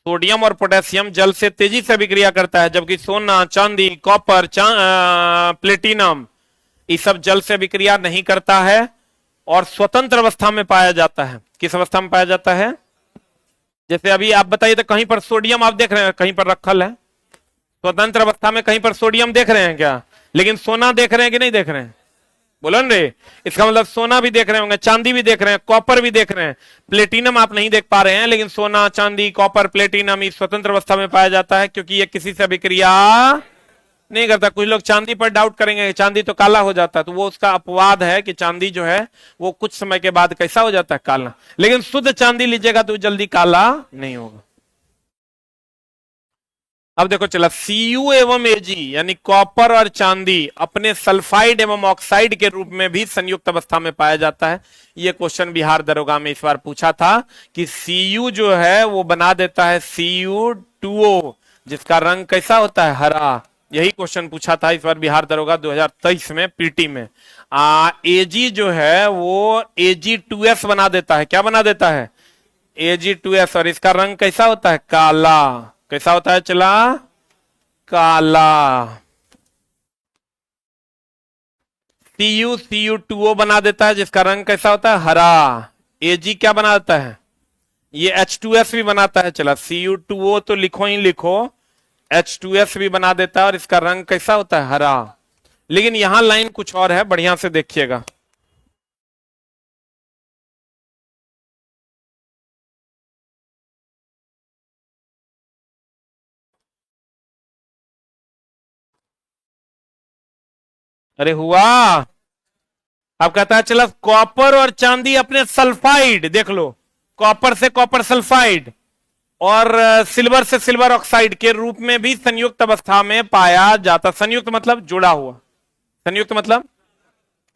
सोडियम और पोटेशियम जल से तेजी से अभिक्रिया करता है, जबकि सोना, चांदी, कॉपर, प्लेटिनम ये सब जल से अभिक्रिया नहीं करता है और स्वतंत्र अवस्था में पाया जाता है। किस अवस्था में पाया जाता है? जैसे अभी आप बताइए तो कहीं पर सोडियम आप देख रहे हैं, कहीं पर रखल है स्वतंत्र अवस्था में, कहीं पर सोडियम देख रहे हैं क्या? लेकिन सोना देख रहे हैं कि नहीं देख रहे हैं? बोलो न रे। इसका मतलब सोना भी देख रहे होंगे, चांदी भी देख रहे हैं, कॉपर भी देख रहे हैं, प्लेटिनम आप नहीं देख पा रहे हैं, लेकिन सोना, चांदी, कॉपर, प्लेटिनम इस स्वतंत्र अवस्था में पाया जाता है, क्योंकि ये किसी से अभिक्रिया नहीं करता। कुछ लोग चांदी पर डाउट करेंगे, चांदी तो काला हो जाता है, तो वो उसका अपवाद है कि चांदी जो है वो कुछ समय के बाद कैसा हो जाता है, काला। लेकिन शुद्ध चांदी लीजिएगा तो जल्दी काला नहीं होगा। अब देखो चला, Cu एवं Ag यानी कॉपर और चांदी अपने सल्फाइड एवं ऑक्साइड के रूप में भी संयुक्त अवस्था में पाया जाता है। यह क्वेश्चन बिहार दरोगा में इस बार पूछा था कि Cu जो है वो बना देता है Cu2O, जिसका रंग कैसा होता है, हरा। यही क्वेश्चन पूछा था इस बार बिहार दरोगा 2023 में पीटी में। Ag जो है वो Ag2S बना देता है। क्या बना देता है? Ag2S, और इसका रंग कैसा होता है, काला। कैसा होता है चला, काला। Cu2O बना देता है, जिसका रंग कैसा होता है, हरा। Ag क्या बना देता है, ये H2S भी बनाता है। चला, Cu2O तो लिखो ही लिखो, H2S भी बना देता है और इसका रंग कैसा होता है, हरा। लेकिन यहां लाइन कुछ और है, बढ़िया से देखिएगा। अरे हुआ। अब कहता है चला, कॉपर और चांदी अपने सल्फाइड, देख लो, कॉपर से कॉपर सल्फाइड और सिल्वर से सिल्वर ऑक्साइड के रूप में भी संयुक्त अवस्था में पाया जाता। संयुक्त मतलब जुड़ा हुआ, संयुक्त मतलब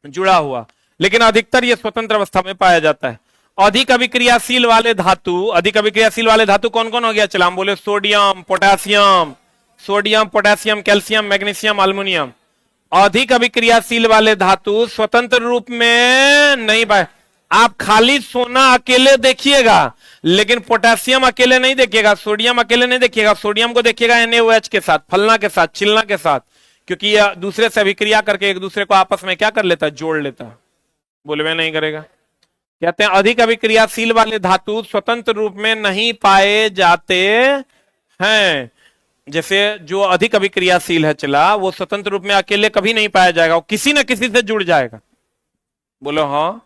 जुड़ा हुआ, लेकिन अधिकतर यह स्वतंत्र अवस्था में पाया जाता है। अधिक अभिक्रियाशील वाले धातु, अधिक अभिक्रियाशील वाले धातु कौन कौन हो गया? चला हम बोले sodium, potassium, sodium, potassium, calcium, magnesium, aluminium. अधिक अभिक्रियाशील वाले धातु स्वतंत्र रूप में नहीं पाए। आप खाली सोना अकेले देखिएगा, लेकिन पोटेशियम अकेले नहीं देखिएगा, सोडियम अकेले नहीं देखिएगा। सोडियम को देखिएगा NaOH के साथ, फलना के साथ, चिलना के साथ, क्योंकि यह दूसरे से अभिक्रिया करके एक दूसरे को आपस में क्या कर लेता है, जोड़ लेता है। बोलवे नहीं करेगा। कहते हैं अधिक अभिक्रियाशील वाले धातु स्वतंत्र रूप में नहीं पाए जाते हैं। जैसे जो अधिक अभिक्रियाशील है चला, वो स्वतंत्र रूप में अकेले कभी नहीं पाया जाएगा, वो किसी न किसी से जुड़ जाएगा। बोलो हाँ।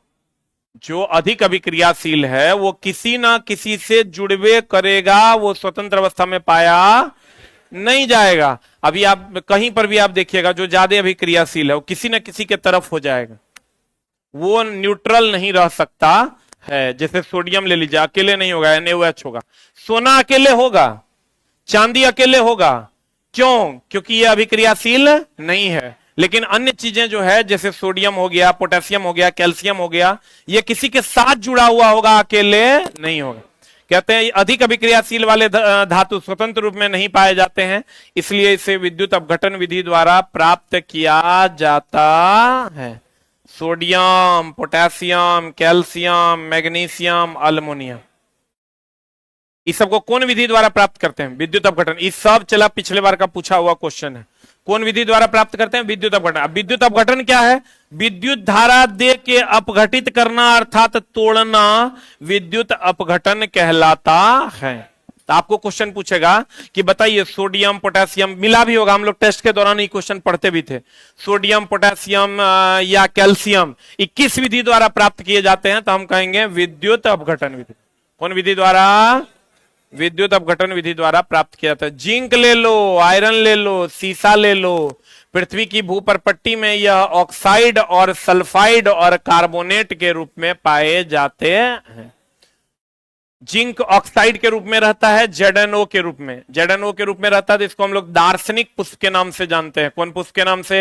जो अधिक अभिक्रियाशील है वो किसी ना किसी से जुड़वे करेगा, वो स्वतंत्र अवस्था में पाया नहीं जाएगा। अभी आप कहीं पर भी आप देखिएगा, जो ज्यादा अभिक्रियाशील है वो किसी न किसी के तरफ हो जाएगा, वो न्यूट्रल नहीं रह सकता है। जैसे सोडियम ले लीजिए, अकेले नहीं होगा, NaOH होगा। सोना अकेले होगा, चांदी अकेले होगा, क्यों? क्योंकि यह अभिक्रियाशील नहीं है। लेकिन अन्य चीजें जो है, जैसे सोडियम हो गया, पोटेशियम हो गया, कैल्शियम हो गया, ये किसी के साथ जुड़ा हुआ होगा, अकेले नहीं होगा। कहते हैं अधिक अभिक्रियाशील वाले धातु स्वतंत्र रूप में नहीं पाए जाते हैं, इसलिए इसे विद्युत अपघटन विधि द्वारा प्राप्त किया जाता है। Sodium, potassium, calcium, magnesium, aluminium, इस सबको कौन विधि द्वारा प्राप्त करते हैं? विद्युत अपघटन। इस सब चला पिछले बार का पूछा हुआ क्वेश्चन है। कौन विधि द्वारा प्राप्त करते हैं? विद्युत अपघटन। अब विद्युत अपघटन क्या है? विद्युत धारा दे के अपघटित करना अर्थात तोड़ना विद्युत अपघटन कहलाता है। तो आपको क्वेश्चन पूछेगा कि बताइए सोडियम, पोटेशियम, मिला भी होगा, हम लोग टेस्ट के दौरान ये क्वेश्चन पढ़ते भी थे। सोडियम, पोटेशियम या कैल्शियम 21 विधि द्वारा प्राप्त किए जाते हैं, तो हम कहेंगे विद्युत अपघटन विधि। कौन विधि द्वारा? विद्युत अपघटन विधि द्वारा प्राप्त किया था। जिंक ले लो, आयरन ले लो, सीसा ले लो, पृथ्वी की भूपरपट्टी में यह ऑक्साइड और सल्फाइड और कार्बोनेट के रूप में पाए जाते हैं। जिंक ऑक्साइड के रूप में रहता है, ZnO के रूप में, ZnO के रूप में रहता है, तो इसको हम लोग दार्शनिक पुष्प के नाम से जानते हैं। कौन पुष्प के नाम से?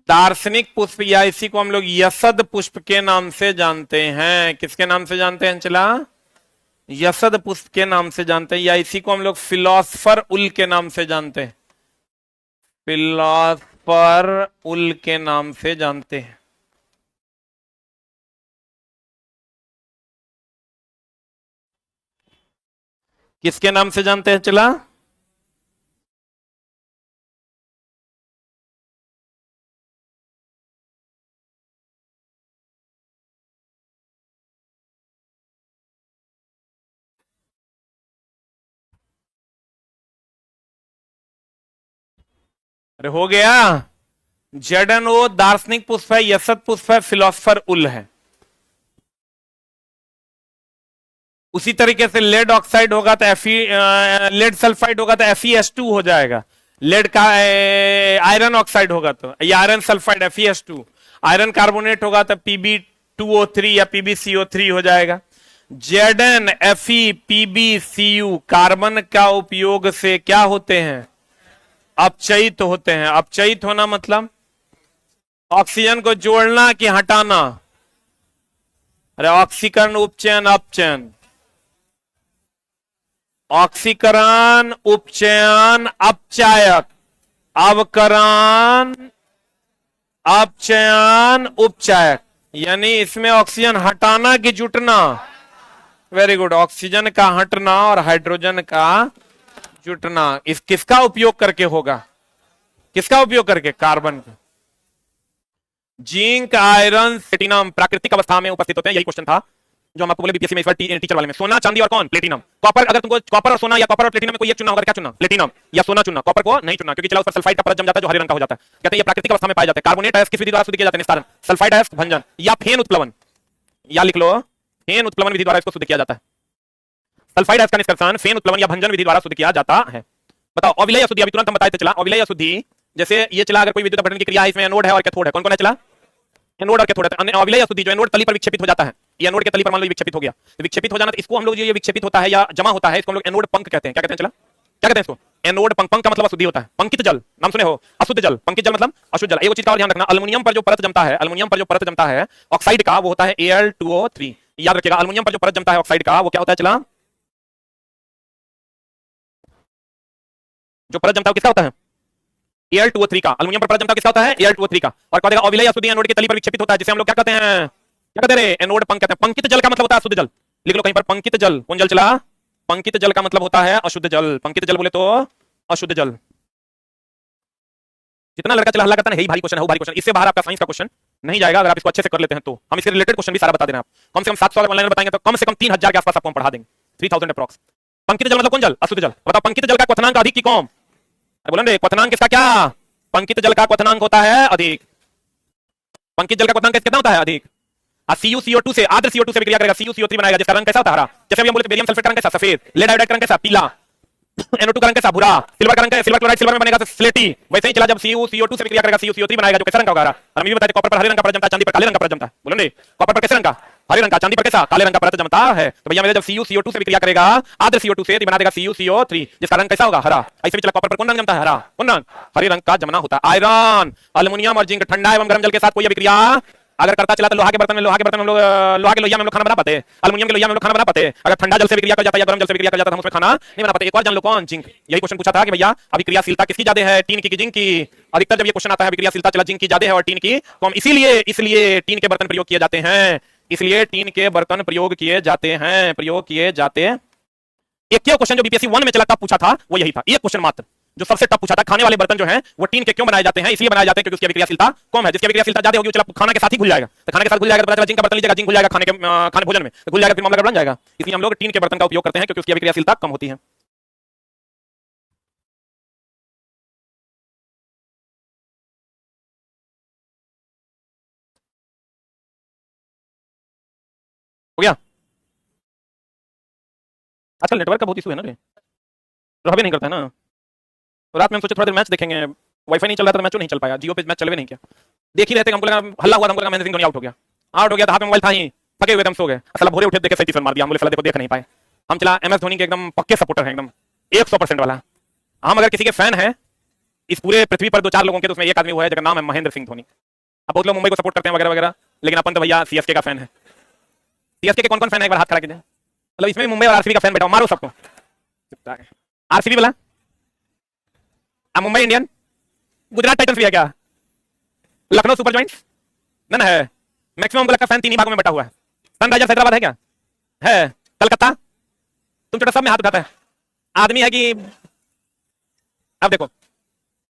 दार्शनिक पुष्प, या इसी को हम लोग यसद पुष्प के नाम से जानते हैं। किसके नाम से जानते हैं चला? यसद पुष्प के नाम से जानते हैं, या इसी को हम लोग फिलोसफर उल के नाम से जानते हैं। फिलोसफर उल के नाम से जानते हैं। किसके नाम से जानते हैं चला? अरे हो गया। ZnO दार्शनिक पुष्प है, यसद पुष्प है, फिलोसफर उल है। उसी तरीके से लेड ऑक्साइड होगा तो लेड सल्फाइड होगा तो FeS2 हो जाएगा। लेड का आयरन ऑक्साइड होगा तो, या iron sulphide FeS2। Iron carbonate होगा तो Pb2O3 या PbCO3 हो जाएगा। Zn Fe PbCu कार्बन का उपयोग से क्या होते हैं? अपचयित होते हैं। अपचयित होना मतलब ऑक्सीजन को जोड़ना कि हटाना? अरे ऑक्सीकरण, उपचयन, अपचयन। ऑक्सीकरण, उपचयन, अपचायक, अवकरण, अपचयन, उपचायक। यानी इसमें ऑक्सीजन हटाना कि जुटना? वेरी गुड, ऑक्सीजन का हटना और हाइड्रोजन का जुटना। इस किसका उपयोग करके होगा? किसका उपयोग करके? कार्बन का। जिंक, आयरन, प्लेटिनम प्राकृतिक अवस्था में उपस्थित होते हैं। यही क्वेश्चन था जो हम आपको बोले बीपीएससी में इस बार टीचर वाले में। सोना, चांदी और कौन? प्लेटिनम। कॉपर, अगर तुमको कॉपर और सोना या कॉपर और प्लेटिनम में कोई एक चुनना होगा, क्या चुनना? प्लेटिनम या सोना चुनना। कॉपर को नहीं चुनना, क्योंकि चला उस पर सल्फाइड का परत जम जाता है जो हरे रंग का हो जाता है। कहते हैं ये प्राकृतिक अवस्था में पाए जाते हैं। कार्बोनेट है, किस विधि द्वारा शुद्ध किया जाता है? निस्तारण। सल्फाइड है, भंजन या फेन उत्प्लवन, या लिख लो फेन उत्प्लवन विधि द्वारा इसको शुद्ध किया जाता है। सल्फाइड है का निष्कर्षण फेन उत्प्लवन या भंजन विधि द्वारा शुद्ध किया जाता है। बताओ अविलय अशुद्धि, अभी तुरंत हम बताए थे चला। अविलय अशुद्धि जैसे ये चला, अगर कोई विद्युत अपघटन की क्रिया है, इसमें एनोड है और कैथोड है। कौन कौन है चला? एनोड और कैथोड है। अविलय अशुद्धि जो एनोड तली पर विक्षेपित हो जाता है, ये एनोड के तली पर मान लो विक्षेपित हो गया, तो विक्षेपित हो जाना, तो इसको हम लोग जो ये विक्षेपित होता है या जमा होता है, इसको हम लोग एनोड पंक कहते हैं। क्या कहते हैं चला? क्या कहते हैं इसको? एनोड पंक। पंक का मतलब अशुद्धि होता है। पंकित जल नाम सुने हो? अशुद्ध जल। पंकित जल मतलब अशुद्ध जल। एक चीज का और ध्यान रखना, अल्युमिनियम पर जो परत जमता है, अल्युमिनियम पर जो परत जमता है ऑक्साइड का, वो होता है Al2O3। याद रखिएगा, अल्युमिनियम पर जो परत जमता है ऑक्साइड का, वो क्या होता है चला? जो परत जमता है किसका होता है? Al2O3 का। अल्युमिनियम पर परत जमता किसका होता है? Al2O3 का। और कह देगा अविलय अशुद्धि एनोड की तली पर विक्षेपित होता है, जिसे हम लोग क्या कहते हैं? क्या कहते हैं? एनोड पंक कहते हैं। पंकित जल का मतलब होता है अशुद्ध जल। लिख लो कहीं पर, पंकित जल। कौन जल चला? पंकित जल का मतलब होता है अशुद्ध जल। पंकित जल बोले तो अशुद्ध जल। जितना लड़का चला हल्ला करता है, यही भारी क्वेश्चन है, वो भारी क्वेश्चन। इससे बाहर आपका साइंस का क्वेश्चन नहीं जाएगा अगर आप इसको अच्छे से कर लेते हैं तो। हम इसके रिलेटेड क्वेश्चन भी सारा बता देना। आप कम से कम 700 ऑनलाइन बताएंगे तो कम से कम 3000 के आसपास आपको हम पढ़ा देंगे। 3000 अप्रॉक्स। पंकित जल मतलब कौन जल? अशुद्ध जल। बताओ पंकित जल का क्वथनांक अधिक की कम? बोलेंगे क्वथनांक किसका क्या? पंकित जल का क्वथनांक होता है अधिक। पंकित जल का क्वथनांक कितना होता है? अधिक। CuCO2 से, आर्द्र CO2 से विक्रिया करेगा, CuCO3 बनाएगा, जिसका रंग कैसा होता है? हरा। जैसे अभी हम बोले बेरियम सल्फेट का रंग कैसा? सफेद। लेड आयोडाइड का रंग कैसा? पीला। NO2 का रंग कैसा? भूरा। सिल्वर का रंग कैसा? सिल्वर क्लोराइड सिल्वर में बनेगा तो स्लेटी। वैसे ही चला, जब CuCO2 से विक्रिया करेगा, CuCO3 बनाएगा, जो कैसा रंग का होगा? हरा। और हम ये बताते कॉपर पर हरे रंग का परत जमता है, चांदी पर काले रंग का परत जमता है। बोलेंगे कॉपर पर कैसे रंग का? हरे रंग का। चांदी पर कैसा? काले रंग का परत जमता है। तो भैया मेरे जब CuCO2 से विक्रिया करेगा आर्द्र CO2 से, तो बना देगा CuCO3, जिसका रंग कैसा होगा? हरा। ऐसे भी चला कॉपर पर कौन रंग जमता है? हरा। कौन रंग? हरे रंग का जमना होता है। आयरन, अल्युमिनियम और जिंक ठंडा एवं गर्म जल के साथ कोई विक्रिया अगर करता चला तो लोहा के बर्तन में हम लोग लोहा के लोहिया में हम लोग खाना बना पाते हैं, अल्युमिनियम के लोहिया में हम लोग खाना बना पाते हैं। अगर ठंडा जल से विक्रिया कर जाता है या गर्म जल से विक्रिया कर जाता है, हम उसमें खाना नहीं बना पाते। एक और जान लो कौन? जिंक। यही क्वेश्चन पूछा था कि भैया अभी क्रियाशीलता किसकी ज्यादा है, टीन की जिंक की? अधिकतर जब ये क्वेश्चन आता है क्रियाशीलता चला जिंक की ज्यादा है और टीन की कम, इसीलिए टीन के बर्तन प्रयोग किए जाते हैं। इसलिए टीन के बर्तन प्रयोग किए जाते हैं, प्रयोग किए जाते हैं। एक क्वेश्चन जो बीपीएससी 1 में चला तब पूछा था वो यही था, एक क्वेश्चन मात्र जो सबसे टफ पूछा था। खाने वाले बर्तन जो हैं वो टीन के क्यों बनाए जाते हैं? इसलिए बनाए जाते हैं क्योंकि उसकी अभिक्रियाशीलता कम है। जिसकी अभिक्रियाशीलता ज्यादा होगी वो चला खाना के साथ ही घुल जाएगा, तो खाने के साथ घुल जाएगा तो पता चला जिंक का बर्तन लीजिएगा, जिंक घुल जाएगा खाने भोजन में, तो घुल जाएगा, फिर मामला बन जाएगा। इसलिए हम लोग टीन के बर्तन का उपयोग करते हैं क्योंकि उसकी अभिक्रियाशीलता कम होती है। हो गया? आजकल नेटवर्क का बहुत इशू है ना रे, रहबे नहीं करता है ना। रात में हम सोचे थोड़ा देर मैच देखेंगे, वाईफाई नहीं चल रहा था, मैच नहीं चल पाया, जियो पे मैच चलवे नहीं किया। देख ही रहते, हमको लगा हल्ला हुआ, हमको लगा महेंद्र सिंह धोनी आउट हो गया। आउट हो गया तो हाथ में मोबाइल था ही, थके हुए हम सो गए, साला भोरे उठे देखे 37 रन मार दिया, हम बोले साला देखो देख नहीं पाए। हम चला MS धोनी के एकदम पक्के सपोर्टर हैं, एकदम 100% वाला। हम अगर किसी के फैन हैं इस पूरे पृथ्वी पर 2-4 लोगों के, तो उसमें एक आदमी वो है जिसका नाम है महेंद्र सिंह धोनी। अब बहुत लोग मुंबई को सपोर्ट करते हैं वगैरह वगैरह, लेकिन अपन तो भैया CSK का फैन है। CSK के कौन कौन फैन है एक बार हाथ खड़ा कीजिए। मतलब इसमें मुंबई और RCB का फैन बैठा, मारो सबको। RCB वाला, मुंबई इंडियन, गुजरात टाइटंस भी है क्या, लखनऊ सुपर जॉइंट्स ना है। मैक्सिमम को लगता है फैन 3 ही भागों में बटा हुआ है। सनराइजर्स हैदराबाद है क्या, है कलकत्ता, तुम छोटा सब में हाथ उठाता है आदमी है कि। अब देखो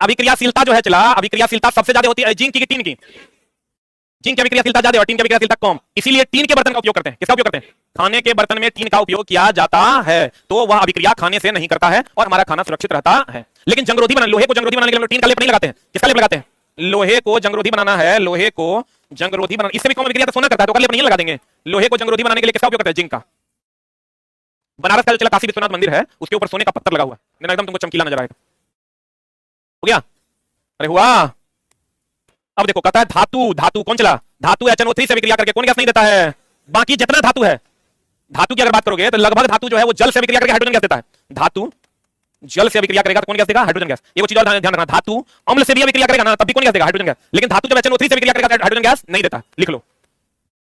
अभिक्रियाशीलता जो है चला, अभिक्रियाशीलता सबसे ज्यादा होती है जिंक की टीन की। जिंक की अभिक्रियाशीलता ज्यादा और टीन की अभिक्रियाशीलता कम, इसीलिए टीन के बर्तन का उपयोग करते हैं। किसका उपयोग करते हैं, खाने के बर्तन में टीन का उपयोग किया जाता है, तो वह अभिक्रिया खाने से नहीं करता है और हमारा खाना सुरक्षित रहता है। लेकिन जंगरोधी बनाने, लोहे को जंगरोधी बनाने के लिए टीन का लेप नहीं लगाते हैं। किसका लेप लगाते हैं, लोहे को जंगरोधी बनाना है, लोहे को जंगरोधी बनाना, इससे भी कम अभिक्रिया तो सोना करता है, तो लेप नहीं लगा देंगे। लोहे को जंगरोधी बनाने के लिए किसका उपयोग करते हैं, जिंक का। बनारस का जो चला काशी विश्वनाथ मंदिर है उसके ऊपर सोने का पत्थर लगा हुआ है, एकदम तुमको चमकीला नजर आएगा। हो गया, अरे हुआ। अब देखो कहता है धातु, धातु कौन चला, धातु HNO3 से विक्रिया करके कौन गैस नहीं देता है, बाकी जितना धातु है। धातु की अगर बात करोगे तो लगभग धातु जो है वो जल से विक्रिया करके हाइड्रोजन गैस देता है। धातु जल से अभिक्रिया करेगा तो कौन गैस देगा, हाइड्रोजन गैस। ये वो चीज और ध्यान रखना, धातु अम्ल से भी अभिक्रिया करेगा ना तब भी कौन गैस देगा, हाइड्रोजन गैस। लेकिन धातु जब HNO3 से विक्रिया करेगा हाइड्रोजन गैस नहीं देता, लिख लो।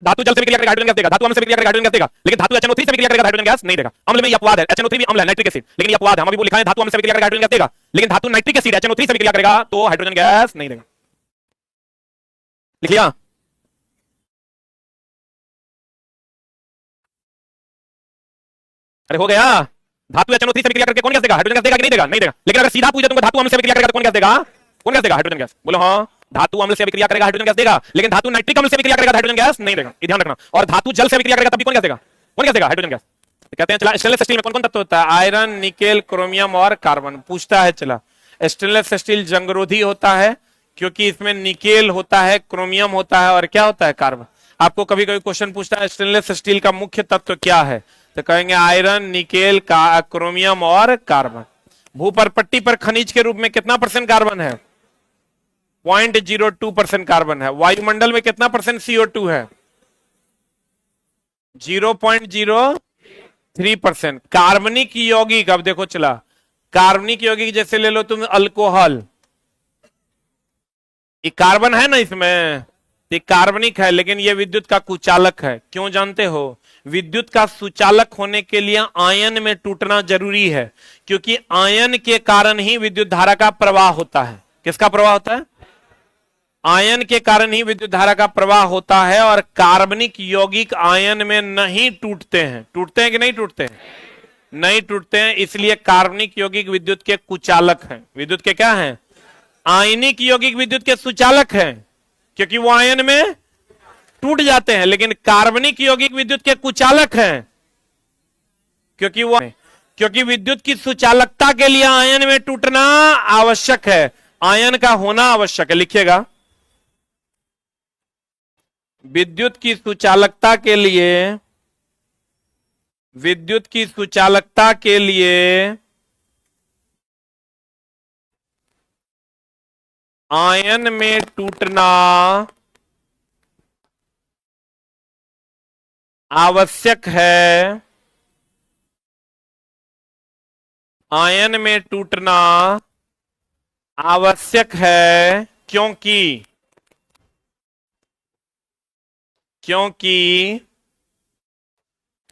धातु जल से विक्रिया करेगा हाइड्रोजन गैस देगा, धातु अम्ल से विक्रिया करेगा हाइड्रोजन गैस देगा, लेकिन धातु HNO3 से विक्रिया करेगा हाइड्रोजन गैस नहीं देगा। अम्ल में ये अपवाद है, HNO3 भी अम्ल है, नाइट्रिक एसिड, लेकिन ये अपवाद है। हम अभी वो लिखा है धातु अम्ल से विक्रिया करेगा हाइड्रोजन गैस देगा, लेकिन धातु नाइट्रिक एसिड HNO3 से विक्रिया करेगा तो हाइड्रोजन गैस नहीं देगा। लिख लिया, अरे हो गया। धातु HNO3 से विक्रिया करके कौन गैस देगा, हाइड्रोजन गैस देगा कि नहीं देगा, नहीं देगा। लेकिन अगर सीधा पूछे तुमको धातु अम्ल से विक्रिया करेगा तो कौन गैस देगा, कौन गैस देगा, हाइड्रोजन गैस। बोलो हाँ, धातु अम्ल से विक्रिया करेगा हाइड्रोजन गैस देगा, लेकिन धातु नाइट्रिक अम्ल से विक्रिया करेगा हाइड्रोजन गैस नहीं देगा, ये ध्यान रखना। और धातु जल से विक्रिया करेगा तब भी कौन गैस देगा, कौन गैस देगा, हाइड्रोजन गैस। तो कहते हैं चला स्टेनलेस स्टील में कौन कौन तत्व होता है, आयरन, निकेल, क्रोमियम और कार्बन। पूछता है चला स्टेनलेस स्टील जंगरोधी होता है क्योंकि इसमें निकेल होता है, क्रोमियम होता है और क्या होता है, कार्बन। आपको कभी कभी क्वेश्चन पूछता है स्टेनलेस स्टील का मुख्य तत्व क्या है, तो कहेंगे आयरन, निकेल, क्रोमियम और कार्बन। भूपरपट्टी पर खनिज के रूप में कितना % कार्बन है, 0.02% कार्बन है। वायुमंडल में कितना % CO2 है, 0.03%। कार्बनिक यौगिक, अब देखो चला कार्बनिक यौगिक जैसे ले लो तुम अल्कोहल, ये कार्बन है ना इसमें, ये कार्बनिक है, लेकिन ये विद्युत का कुचालक है। क्यों जानते हो, विद्युत का सुचालक होने के लिए आयन में टूटना जरूरी है, क्योंकि आयन के कारण ही विद्युत धारा का प्रवाह होता है। किसका प्रवाह होता है, आयन के कारण ही विद्युत धारा का प्रवाह होता है। और कार्बनिक यौगिक आयन में नहीं टूटते हैं, टूटते हैं कि नहीं टूटते हैं, नहीं टूटते हैं, इसलिए कार्बनिक यौगिक विद्युत के कुचालक हैं। विद्युत के क्या हैं, आयनिक यौगिक विद्युत के सुचालक हैं क्योंकि वो आयन में टूट जाते हैं, लेकिन कार्बनिक यौगिक विद्युत के कुचालक हैं क्योंकि विद्युत की सुचालकता के लिए आयन में टूटना आवश्यक है, आयन का होना आवश्यक है। लिखिएगा, विद्युत की सुचालकता के लिए, विद्युत की सुचालकता के लिए आयन में टूटना आवश्यक है, आयन में टूटना आवश्यक है क्योंकि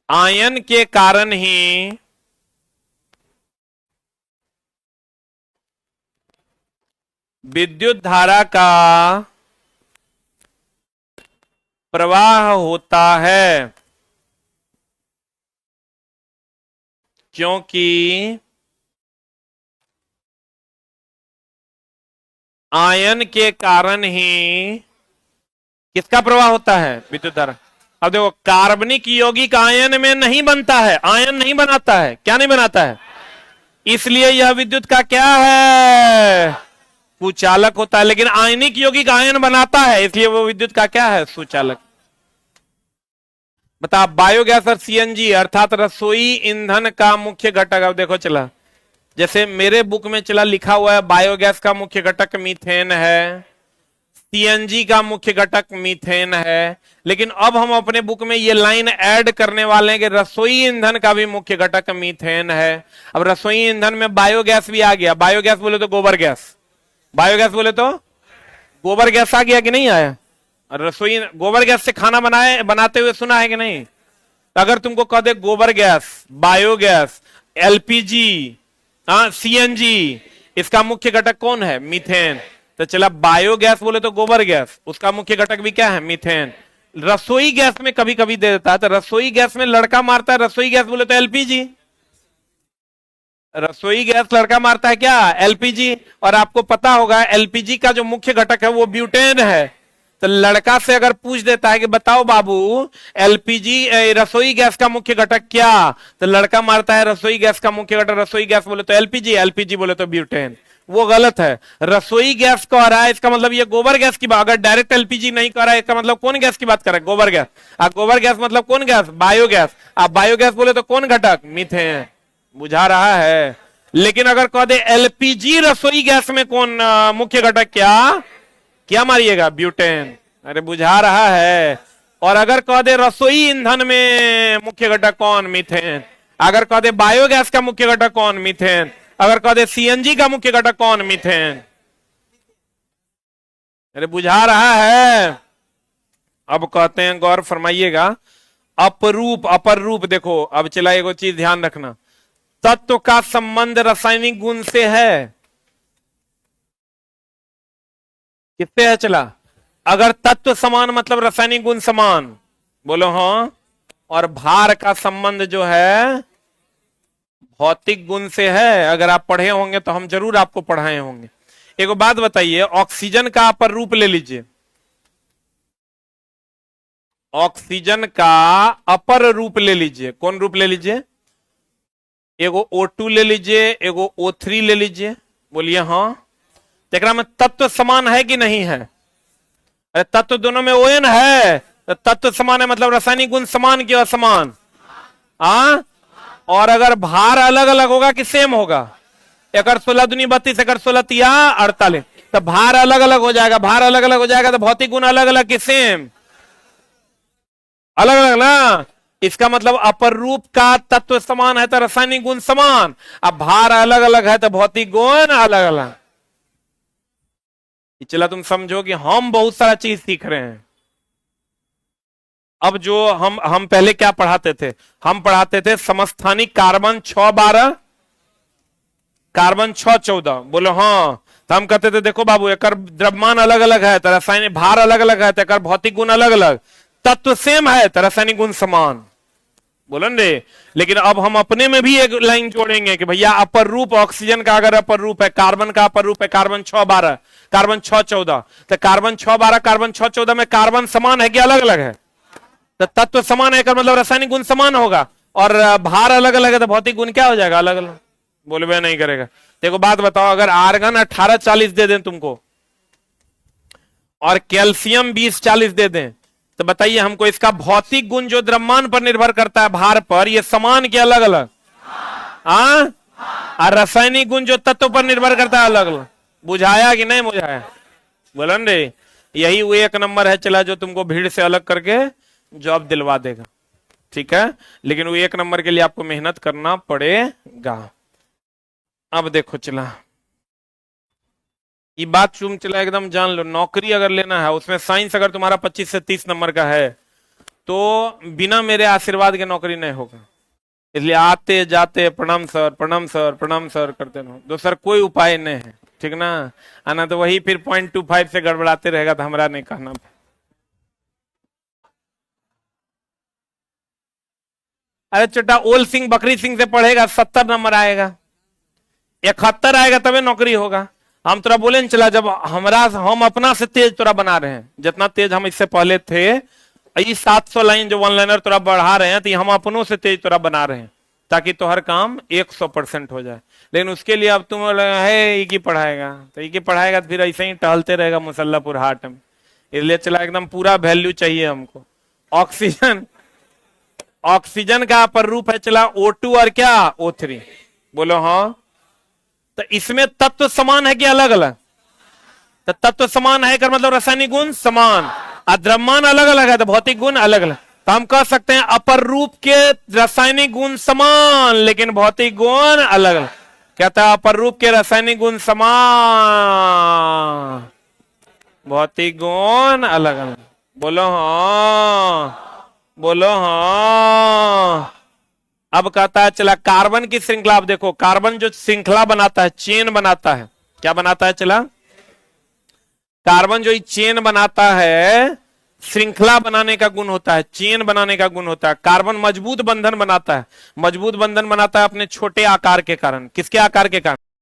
आयन के कारण ही विद्युत धारा का प्रवाह होता है, क्योंकि आयन के कारण ही किसका प्रवाह होता है, विद्युत धारा। अब देखो कार्बनिक यौगिक आयन में नहीं बनता है, आयन नहीं बनाता है, क्या नहीं बनाता है, इसलिए यह विद्युत का क्या है, कुचालक होता है। लेकिन आयनिक यौगिक आयन बनाता है, इसलिए वो विद्युत का क्या है, सुचालक। बता, बायोगैस और CNG अर्थात रसोई ईंधन का मुख्य घटक। अब देखो चला, जैसे मेरे बुक में चला लिखा हुआ है बायोगैस का मुख्य घटक मीथेन है, सीएनजी का मुख्य घटक मीथेन है। लेकिन अब हम अपने बुक में ये लाइन ऐड करने वाले हैं कि रसोई ईंधन का भी मुख्य घटक मीथेन है। अब रसोई ईंधन में बायोगैस भी आ गया। बायोगैस बोले तो गोबर गैस, बायोगैस बोले तो गोबर गैस आ गया कि नहीं आया? रसोई गोबर गैस से खाना बनाते हुए सुना है कि नहीं? तो अगर तुमको कह दे गोबर गैस, बायोगैस, एलपीजी, सीएनजी, इसका मुख्य घटक कौन है? मीथेन। तो चला बायोगैस बोले तो गोबर गैस, उसका मुख्य घटक भी क्या है? मीथेन। रसोई गैस में कभी कभी दे देता है, तो रसोई गैस में लड़का मारता है, रसोई गैस बोले तो एलपीजी। रसोई गैस लड़का मारता है क्या? एलपीजी। और आपको पता होगा एलपीजी का जो मुख्य घटक है वो ब्यूटेन है। तो लड़का से अगर पूछ देता है कि बताओ बाबू एलपीजी रसोई गैस का मुख्य घटक क्या, तो लड़का मारता है रसोई गैस का मुख्य घटक, रसोई गैस बोले तो एलपीजी, एलपीजी बोले तो ब्यूटेन। वो गलत है। रसोई गैस कह रहा है, इसका मतलब ये गोबर गैस की बात। अगर डायरेक्ट एलपीजी नहीं कह रहा है, इसका मतलब कौन गैस की बात कर रहा है? गोबर गैस। गोबर गैस मतलब कौन गैस? बायोगैस। आप बायोगैस बोले तो कौन घटक? मीथेन। बुझा रहा है? लेकिन अगर कह दे एलपीजी रसोई गैस में कौन मुख्य घटक, क्या क्या मारिएगा? ब्यूटेन। अरे बुझा रहा है? और अगर कह दे रसोई ईंधन में मुख्य घटक कौन? मीथेन। अगर कह दे बायोगैस का मुख्य घटक कौन? मीथेन। अगर कह दे सीएनजी का मुख्य घटक कौन? मीथेन। अरे बुझा रहा है? अब कहते हैं, गौर फरमाइएगा, अपरूप अपर रूप। देखो अब चला, एगो चीज ध्यान रखना, तत्व का संबंध रासायनिक गुण से है। किससे है? चला, अगर तत्व समान मतलब रासायनिक गुण समान, बोलो हाँ। और भार का संबंध जो है भौतिक गुण से है। अगर आप पढ़े होंगे तो हम जरूर आपको पढ़ाए होंगे। एक बात बताइए, ऑक्सीजन का अपर रूप ले लीजिए, ऑक्सीजन का अपर रूप ले लीजिए। कौन रूप ले लीजिए? एगो O2 ले लीजिए, एगो O3 ले लीजिए। बोलिए हाँ। देखना में तत्व समान है कि नहीं है? अरे तत्व दोनों में ON है, तो तत्व समान है मतलब रासायनिक गुण समान की असमान। और अगर भार अलग अलग होगा कि सेम होगा? एक 16 दूनी 32, एक 16 तिया 48, तो भार अलग अलग हो जाएगा। भार अलग अलग हो जाएगा तो भौतिक गुण अलग अलग कि सेम? अलग अलग ना। इसका मतलब अपर रूप का तत्व समान है तो रासायनिक गुण समान, अब भार अलग अलग है तो भौतिक गुण अलग अलग। चला तुम समझो कि हम बहुत सारा चीज सीख रहे हैं। अब जो हम पहले क्या पढ़ाते थे? हम पढ़ाते थे समस्थानिक कार्बन 612, कार्बन 614। बोलो हाँ। तो हम कहते थे देखो बाबू एक द्रव्यमान अलग अलग है तो रासायनिक भार अलग अलग है तो भौतिक गुण अलग अलग, तत्व सेम है तो रासायनिक गुण समान। बोलो रे। लेकिन अब हम अपने में भी एक लाइन जोड़ेंगे कि भैया अपर रूप ऑक्सीजन का अगर अपर रूप है, कार्बन का अपर रूप है कार्बन 612, कार्बन 614, तो कार्बन 612 कार्बन 614 में कार्बन समान है कि अलग अलग है? तो तत्व समान है मतलब रासायनिक गुण समान होगा। और भार अलग अलग है तो भौतिक गुण क्या हो जाएगा? अलग अलग। बोलबे नहीं करेगा। देखो बात बताओ, अगर आर्गन 1840 दे दें तुमको और कैल्शियम 2040 दे दें, तो बताइए हमको इसका भौतिक गुण जो द्रव्यमान पर निर्भर करता है, भार पर, ये समान के अलग अलग? और रासायनिक गुण जो तत्व पर निर्भर करता है अलग अलग। बुझाया कि नहीं बुझाया? बोलन रे। यही वो एक नंबर है चला जो तुमको भीड़ से अलग करके जॉब दिलवा देगा। ठीक है, लेकिन वो एक नंबर के लिए आपको मेहनत करना पड़ेगा। अब देखो चला, ये बात तुम चला एकदम जान लो, नौकरी अगर लेना है उसमें साइंस अगर तुम्हारा 25 से 30 नंबर का है तो बिना मेरे आशीर्वाद के नौकरी नहीं होगा। इसलिए आते जाते प्रणाम सर प्रणाम सर प्रणाम सर करते रहो, दूसरा कोई उपाय नहीं है। ठीक ना? आना तो वही फिर 0.25 से गड़बड़ाते रहेगा तो हमारा नहीं कहना। अरे छोटा ओल सिंह बकरी सिंह से पढ़ेगा 70 नंबर आएगा, 71 आएगा तभी नौकरी होगा। हम तोरा बोले न चला, जब हम अपना से तेज तोरा बना रहे हैं, जितना तेज हम इससे पहले थे, ये 700 लाइन जो वन लाइनर तोरा बढ़ा रहे हैं, तो हम अपनों से तेज तोरा बना रहे हैं ताकि तो हर काम 100% हो जाए। लेकिन उसके लिए अब तुम है की पढ़ाएगा तो की पढ़ाएगा तो फिर ऐसे ही टहलते रहेगा मुसल्लापुर हाट में। इसलिए चला एकदम पूरा वैल्यू चाहिए हमको। ऑक्सीजन का अपर रूप है चला O2 और क्या O3। बोलो हाँ। तो इसमें तत्व समान है कि अलग अलग? तो तत्व समान है का मतलब रासायनिक गुण समान, और द्रव्यमान अलग अलग है तो भौतिक गुण अलग अलग। तो हम कह सकते हैं अपर रूप के रासायनिक गुण समान लेकिन भौतिक गुण अलग अलग। कहता है अपर रूप के रासायनिक गुण समान, भौतिक गुण अलग अलग। बोलो हाँ, बोलो हाँ। अब कहता है चला कार्बन की श्रृंखला। अब देखो कार्बन जो श्रृंखला बनाता है, चेन बनाता है, क्या बनाता है चला? कार्बन जो चेन बनाता है, श्रृंखला बनाने का गुण होता है, चेन बनाने का गुण होता है। कार्बन मजबूत बंधन बनाता है, मजबूत बंधन बनाता है अपने छोटे आकार के कारण। किसके आकार के कारण?